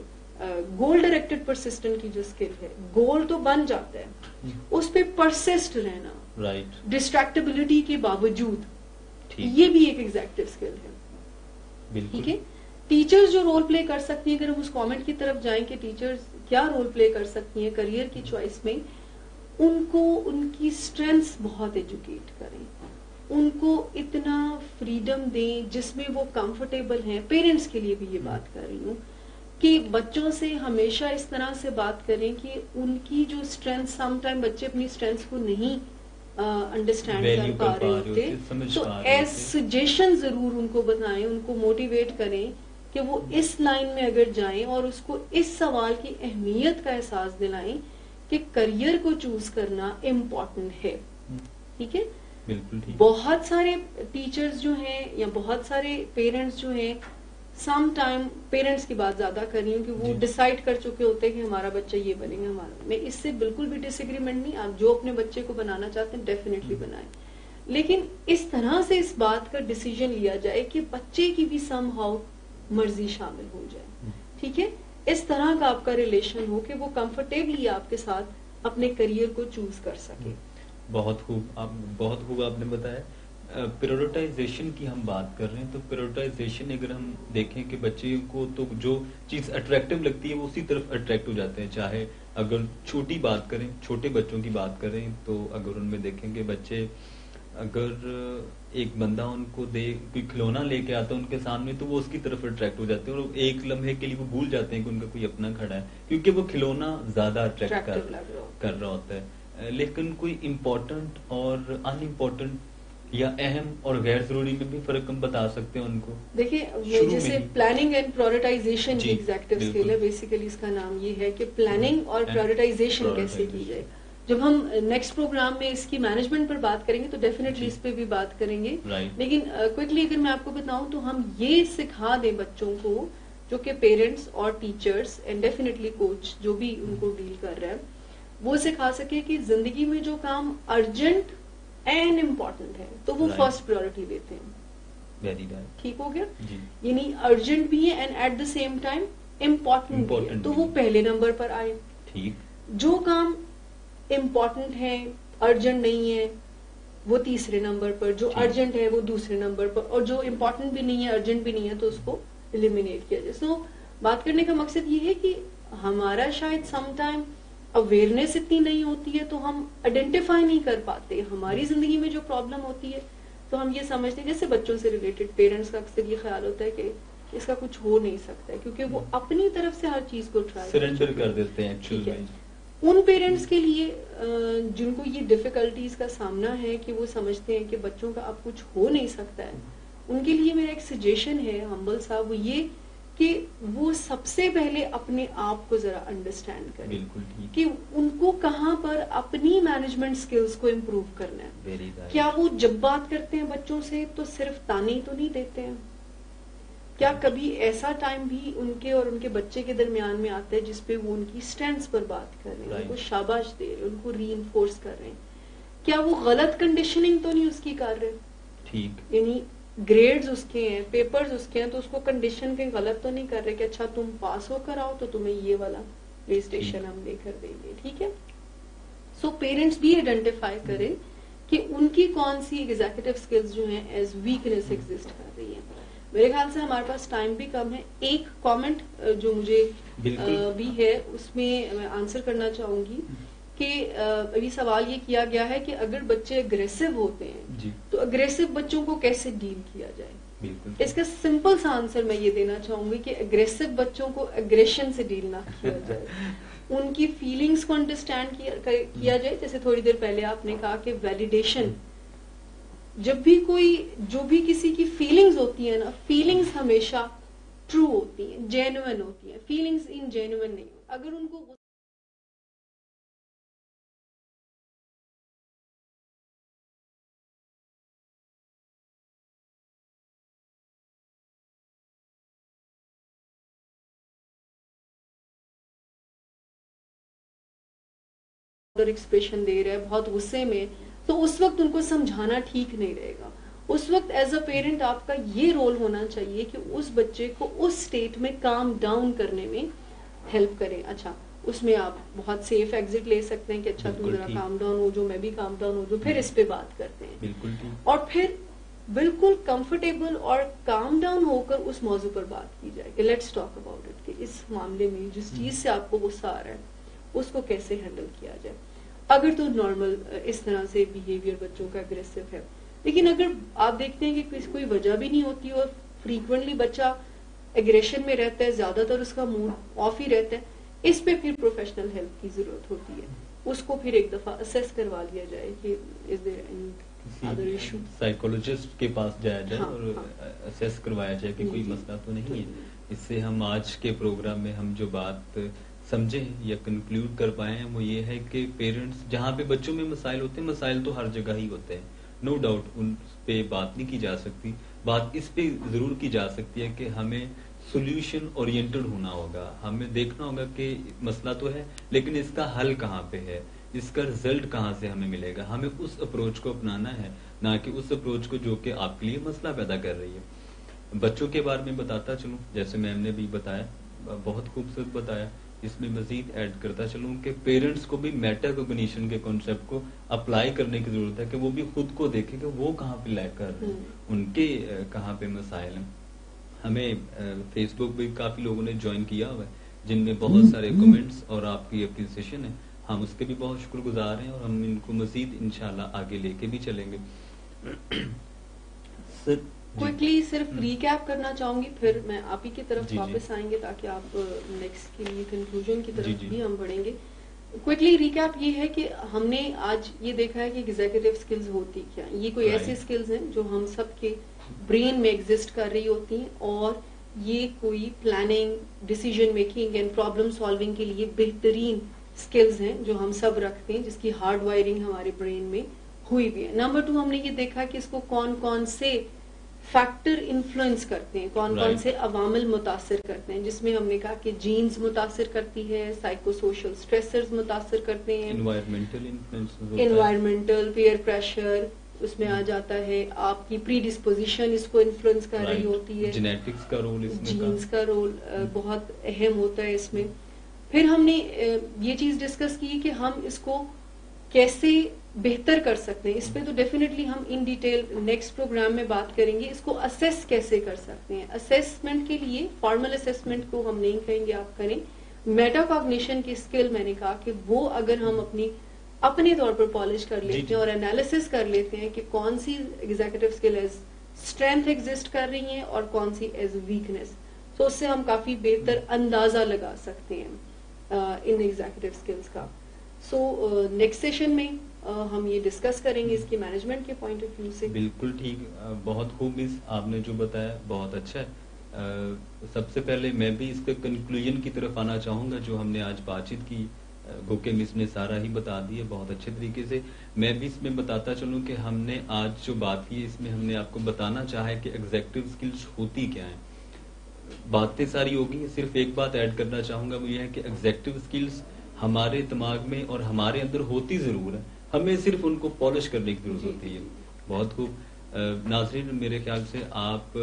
گول ڈائریکٹڈ پرسسٹنٹ کی جو اسکل ہے, گول تو بن جاتا ہے, اس پہ پرسسٹ رہنا ڈسٹریکٹیبلٹی کے باوجود, یہ بھی ایک ایگزیکٹو اسکل ہے. ٹھیک ہے, ٹیچرز جو رول پلے کر سکتی ہیں, اگر ہم اس کامنٹ کی طرف جائیں کہ ٹیچرز کیا رول پلے کر سکتی ہیں کریئر کی چوائس میں, ان کو ان کی اسٹرینتھس بہت ایجوکیٹ کریں, ان کو اتنا فریڈم دیں جس میں وہ کمفرٹیبل ہیں. پیرنٹس کے لیے بھی یہ بات کر رہی ہوں کہ بچوں سے ہمیشہ اس طرح سے بات کریں کہ ان کی جو اسٹرینتھ, سم ٹائم بچے اپنی اسٹرینتھ کو نہیں انڈرسٹینڈ کر پا رہے ہوتے, تو ایز سجیشن ضرور ان کو بتائیں, ان کو موٹیویٹ کریں کہ وہ اس لائن میں اگر جائیں, اور اس کو اس سوال کی اہمیت کا احساس دلائیں کہ کریئر کو چوز کرنا امپورٹنٹ ہے. ٹھیک ہے, بہت سارے ٹیچرز جو ہیں یا بہت سارے پیرنٹس جو ہیں, سم ٹائم پیرنٹس کی بات زیادہ کر رہی ہوں کہ وہ ڈیسائیڈ کر چکے ہوتے ہیں کہ ہمارا بچہ یہ بنے گا. ہمارا, میں اس سے بالکل بھی ڈس ایگریمنٹ نہیں, آپ جو اپنے بچے کو بنانا چاہتے ہیں ڈیفینیٹلی بنائیں, لیکن اس طرح سے اس بات کا ڈیسیژن لیا جائے کہ بچے کی بھی سم ہاؤ مرضی شامل ہو جائے. ٹھیک ہے, اس طرح کا آپ کا ریلیشن ہو کہ وہ کمفرٹیبلی آپ کے ساتھ اپنے کریئر کو چوز کر سکے. بہت خوب آپ نے بتایا. پرائورٹائزیشن کی ہم بات کر رہے ہیں, تو پرائورٹائزیشن اگر ہم دیکھیں کہ بچے کو تو جو چیز اٹریکٹیو لگتی ہے وہ اسی طرف اٹریکٹ ہو جاتے ہیں. چاہے اگر چھوٹی بات کریں, چھوٹے بچوں کی بات کریں, تو اگر ان میں دیکھیں کہ بچے اگر ایک بندہ ان کو کوئی کھلونا لے کے آتا ہے ان کے سامنے, تو وہ اس کی طرف اٹریکٹ ہو جاتے ہیں, اور ایک لمحے کے لیے وہ بھول جاتے ہیں کہ ان کا کوئی اپنا کھڑا ہے, کیونکہ وہ کھلونا زیادہ اٹریکٹ کر رہا ہوتا ہے. لیکن کوئی امپورٹنٹ اور ان امپورٹنٹ یا اہم اور غیر ضروری میں بھی فرق ہم بتا سکتے ہیں ان کو. دیکھیے, جیسے پلاننگ اینڈ پرائورٹائزیشن کی ایگزیکٹو اسکل ہے, بیسیکلی اس کا نام یہ ہے کہ پلاننگ اور پرائورٹائزیشن کیسے کی جائے. جب ہم نیکسٹ پروگرام میں اس کی مینجمنٹ پر بات کریں گے تو ڈیفینیٹلی اس پہ بھی بات کریں گے, لیکن کوئکلی اگر میں آپ کو بتاؤں تو ہم یہ سکھا دیں بچوں کو, جو کہ پیرنٹس اور ٹیچرس اینڈ ڈیفینیٹلی کوچ جو بھی ان کو ڈیل کر رہا ہے, وہ سکھا سکے کہ زندگی میں جو کام ارجنٹ اینڈ امپورٹنٹ ہے تو وہ فرسٹ پرائورٹی دیتے ہیں. ٹھیک ہو گیا, یعنی ارجنٹ بھی ہے and at the same time important بھی ہے, تو وہ پہلے نمبر پر آئے. جو کام امپورٹنٹ ہے ارجنٹ نہیں ہے وہ تیسرے نمبر پر, جو ارجنٹ ہے وہ دوسرے نمبر پر, اور جو امپورٹنٹ بھی نہیں ہے ارجنٹ بھی نہیں ہے تو اس کو ایلیمینیٹ کیا جائے. سو بات کرنے کا مقصد یہ ہے کہ ہمارا شاید سم ٹائم اویئرنیس اتنی نہیں ہوتی ہے تو ہم آئیڈینٹیفائی نہیں کر پاتے. ہماری زندگی میں جو پرابلم ہوتی ہے تو ہم یہ سمجھتے ہیں, جیسے بچوں سے ریلیٹڈ پیرنٹس کا اکثر یہ خیال ہوتا ہے کہ اس کا کچھ ہو نہیں سکتا ہے, کیونکہ وہ اپنی طرف سے ہر چیز کو سرنڈر کر دیتے ہیں. ان پیرنٹس کے لیے جن کو یہ ڈیفیکلٹیز کا سامنا ہے کہ وہ سمجھتے ہیں کہ بچوں کا اب کچھ ہو نہیں سکتا ہے, ان کے لیے میرا ایک سجیشن ہے ہمبل صاحب, وہ یہ کہ وہ سب سے پہلے اپنے آپ کو ذرا انڈرسٹینڈ کریں کہ ان کو کہاں پر اپنی مینجمنٹ سکلز کو امپروو کرنا ہے. کیا وہ جب بات کرتے ہیں بچوں سے تو صرف تانے تو نہیں دیتے ہیں؟ کیا کبھی ایسا ٹائم بھی ان کے اور ان کے بچے کے درمیان میں آتا ہے جس پہ وہ ان کی اسٹرینتھس پر بات کر رہے ہیں, ان کو شاباش دے رہے ہیں, ان کو ری انفورس کر رہے ہیں؟ کیا وہ غلط کنڈیشننگ تو نہیں اس کی کر رہے؟ یعنی گریڈز اس کے ہیں, پیپرز اس کے ہیں, تو اس کو کنڈیشن کے غلط تو نہیں کر رہے کہ اچھا تم پاس ہو کر آؤ تو تمہیں یہ والا پلے اسٹیشن ہم لے کر دیں گے. ٹھیک ہے, سو پیرنٹس بھی آئیڈینٹیفائی کریں کہ ان کی کون سی ایگزیکٹو اسکلز جو ہیں ایز ویکنیس ایگزسٹ کر رہی ہیں. میرے خیال سے ہمارے پاس ٹائم بھی کم ہے. ایک کامنٹ جو مجھے بھی ہے اس میں میں آنسر کرنا چاہوں گی کہ ابھی سوال یہ کیا گیا ہے کہ اگر بچے اگریسو ہوتے ہیں تو اگریسو بچوں کو کیسے ڈیل کیا جائے. اس کا سمپل سا آنسر میں یہ دینا چاہوں گی کہ اگریسو بچوں کو اگریشن سے ڈیل نہ کیا جائے, ان کی فیلنگز کو انڈرسٹینڈ کیا جائے. جیسے تھوڑی دیر پہلے آپ نے کہا کہ ویلیڈیشن, جب بھی کوئی جو بھی کسی کی فیلنگز ہوتی ہیں نا, فیلنگز ہمیشہ ٹرو ہوتی ہیں, جینوئن ہوتی ہیں. فیلنگز ان جینوئن نہیں, اگر ان کو ایکسپریشن دے رہا ہے بہت غصے میں, تو اس وقت ان کو سمجھانا ٹھیک نہیں رہے گا. اس وقت ایز اے پیرنٹ آپ کا یہ رول ہونا چاہیے کہ اس بچے کو اس سٹیٹ میں کام ڈاؤن کرنے میں ہیلپ کریں. اچھا, اس میں آپ بہت سیف ایگزٹ لے سکتے ہیں کہ اچھا تم ذرا کام ڈاؤن ہو جو, میں بھی کام ڈاؤن ہو جو, پھر اس پہ بات کرتے ہیں. اور پھر بالکل کمفرٹیبل اور کام ڈاؤن ہو کر اس موضوع پر بات کی جائے کہ لیٹس ٹاک اباؤٹ اٹ, کہ اس معاملے میں جس چیز سے آپ کو غصہ آ رہا ہے اس کو کیسے ہینڈل کیا جائے. اگر تو نارمل اس طرح سے بیہیویئر بچوں کا اگریسو ہے, لیکن اگر آپ دیکھتے ہیں کہ کوئی وجہ بھی نہیں ہوتی اور فریکوینٹلی بچہ اگریشن میں رہتا ہے, زیادہ تر اس کا موڈ آف ہی رہتا ہے, اس پہ پھر پروفیشنل ہیلپ کی ضرورت ہوتی ہے. اس کو پھر ایک دفعہ اسیس کروا لیا جائے کہ is there any other issue, psychologist کے پاس جایا جائے اور اسیس کروایا جائے کہ کوئی مسئلہ تو نہیں ہے. اس سے ہم آج کے پروگرام میں ہم جو بات سمجھے ہیں یا کنکلوڈ کر پائے ہیں وہ یہ ہے کہ پیرنٹس, جہاں پہ بچوں میں مسائل ہوتے ہیں, مسائل تو ہر جگہ ہی ہوتے ہیں, نو ڈاؤٹ ان پہ بات نہیں کی جا سکتی. بات اس پہ ضرور کی جا سکتی ہے کہ ہمیں سولوشن اورینٹڈ ہونا ہوگا. ہمیں دیکھنا ہوگا کہ مسئلہ تو ہے لیکن اس کا حل کہاں پہ ہے, اس کا رزلٹ کہاں سے ہمیں ملے گا. ہمیں اس اپروچ کو اپنانا ہے, نہ کہ اس اپروچ کو جو کہ آپ کے لیے مسئلہ پیدا کر رہی ہے. بچوں کے بارے میں بتاتا چلوں, جیسے میم نے بھی بتایا, بہت خوبصورت بتایا. اس میں مزید ایڈ کرتا چلوں کہ پیرنٹس کو بھی میٹا کوگنیشن کے کانسیپٹ کو اپلائی کرنے کی ضرورت ہے, کہ وہ بھی خود کو دیکھے کہ وہ کہاں پہ لیک کر رہے ہیں, ان کے کہاں پہ مسائل ہیں. ہمیں فیس بک بھی کافی لوگوں نے جوائن کیا ہوا ہے جن میں بہت سارے کمنٹس اور آپ کی اپریسیشن ہے, ہم اس کے بھی بہت شکر گزار ہیں اور ہم ان کو مزید انشاءاللہ آگے لے کے بھی چلیں گے. کوئکلی صرف ریکیپ کرنا چاہوں گی, پھر میں آپ ہی کی طرف واپس آئیں گے تاکہ آپ نیکسٹ کے لیے کنکلوژن کی طرف بھی ہم بڑھیں گے. کوئکلی ریکیپ یہ ہے کہ ہم نے آج یہ دیکھا ہے کہ ایگزیکٹو سکلز ہوتی کیا, یہ کوئی ایسی سکلز ہیں جو ہم سب کے برین میں ایگزسٹ کر رہی ہوتی ہیں, اور یہ کوئی planning, decision making and problem solving کے لیے بہترین سکلز ہیں جو ہم سب رکھتے ہیں, جس کی ہارڈ وائرنگ ہمارے برین میں ہوئی بھی ہے. نمبر 2, ہم نے یہ دیکھا کہ اس کو کون کون سے فیکٹر انفلوئنس کرتے ہیں, کون کون سے عوامل متاثر کرتے ہیں, جس میں ہم نے کہا کہ جینز متاثر کرتی ہے, سائیکو سوشل اسٹریسرز متاثر کرتے ہیں, انوائرمنٹل پیئر پریشر اس میں آ جاتا ہے, آپ کی پری ڈسپوزیشن اس کو انفلوئنس کر رہی ہوتی ہے, جینیٹکس کا رول, جینز کا رول بہت اہم ہوتا ہے اس میں. پھر ہم نے یہ چیز ڈسکس کی کہ ہم اس کو کیسے بہتر کر سکتے ہیں. اس پہ تو ڈیفینیٹلی ہم ان ڈیٹیل نیکسٹ پروگرام میں بات کریں گے. اس کو اسیس کیسے کر سکتے ہیں. اسیسمنٹ کے لیے فارمل اسیسمنٹ کو ہم نہیں کہیں گے آپ کریں. میٹا کوگنیشن کی اسکل میں نے کہا کہ وہ اگر ہم اپنے طور پر پالش کر لیتے ہیں اور انالیسس کر لیتے ہیں کہ کون سی executive skill as strength exist کر رہی ہیں اور کون سی ایز ویکنیس, تو اس سے ہم کافی بہتر اندازہ لگا سکتے ہیں ان ایگزیکٹو اسکلس کا. سو نیکسٹ سیشن میں ہم یہ ڈسکس کریں گے اس کی مینجمنٹ کے پوائنٹ آف ویو سے. بالکل ٹھیک, بہت خوب آپ نے جو بتایا بہت اچھا ہے. سب سے پہلے میں بھی اس کے کنکلوژن کی طرف آنا چاہوں گا. جو ہم نے آج بات چیت کی گو کہ مس نے سارا ہی بتا دی ہے بہت اچھے طریقے سے. میں بھی اس میں بتاتا چلوں کہ ہم نے آج جو بات کی اس میں ہم نے آپ کو بتانا چاہا ہے کہ ایگزیکٹو اسکلز ہوتی کیا ہیں. باتیں ساری ہوگی, صرف ایک بات ایڈ کرنا چاہوں گا, وہ یہ ہے کہ ایگزیکٹو اسکلز ہمارے دماغ میں اور ہمارے اندر ہوتی ضرور ہے, ہمیں صرف ان کو پالش کرنے کی ضرورت ہوتی ہے. بہت خوب. ناظرین, میرے خیال سے آپ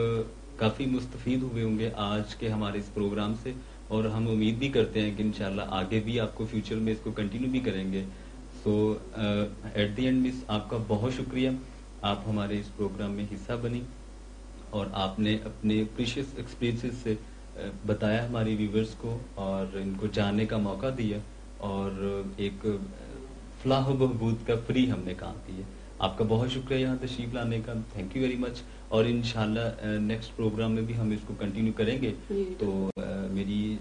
کافی مستفید ہوئے ہوں گے آج کے ہمارے اس پروگرام سے, اور ہم امید بھی کرتے ہیں کہ انشاءاللہ آگے بھی آپ کو فیوچر میں اس کو کنٹینیو بھی کریں گے. سو ایٹ دی اینڈ مس آپ کا بہت شکریہ, آپ ہمارے اس پروگرام میں حصہ بنی, اور آپ نے اپنے پریشیس ایکسپیرینسز سے بتایا ہماری ویورز کو اور ان کو جاننے کا موقع دیا اور ایک فلاح و بہبود کا فری ہم نے کام کیا. آپ کا بہت شکریہ یہاں تشریف لانے کا, تھینک یو ویری مچ. اور انشاءاللہ نیکسٹ پروگرام میں بھی ہم اس کو کنٹینیو کریں گے. تو میری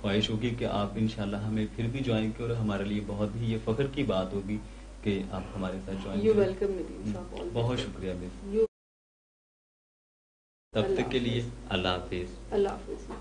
خواہش ہوگی کہ آپ انشاءاللہ ہمیں پھر بھی جوائن کریں اور ہمارے لیے بہت ہی یہ فخر کی بات ہوگی کہ آپ ہمارے ساتھ جوائن کریں. بہت شکریہ مس. تب تک کے لیے اللہ حافظ. اللہ حافظ.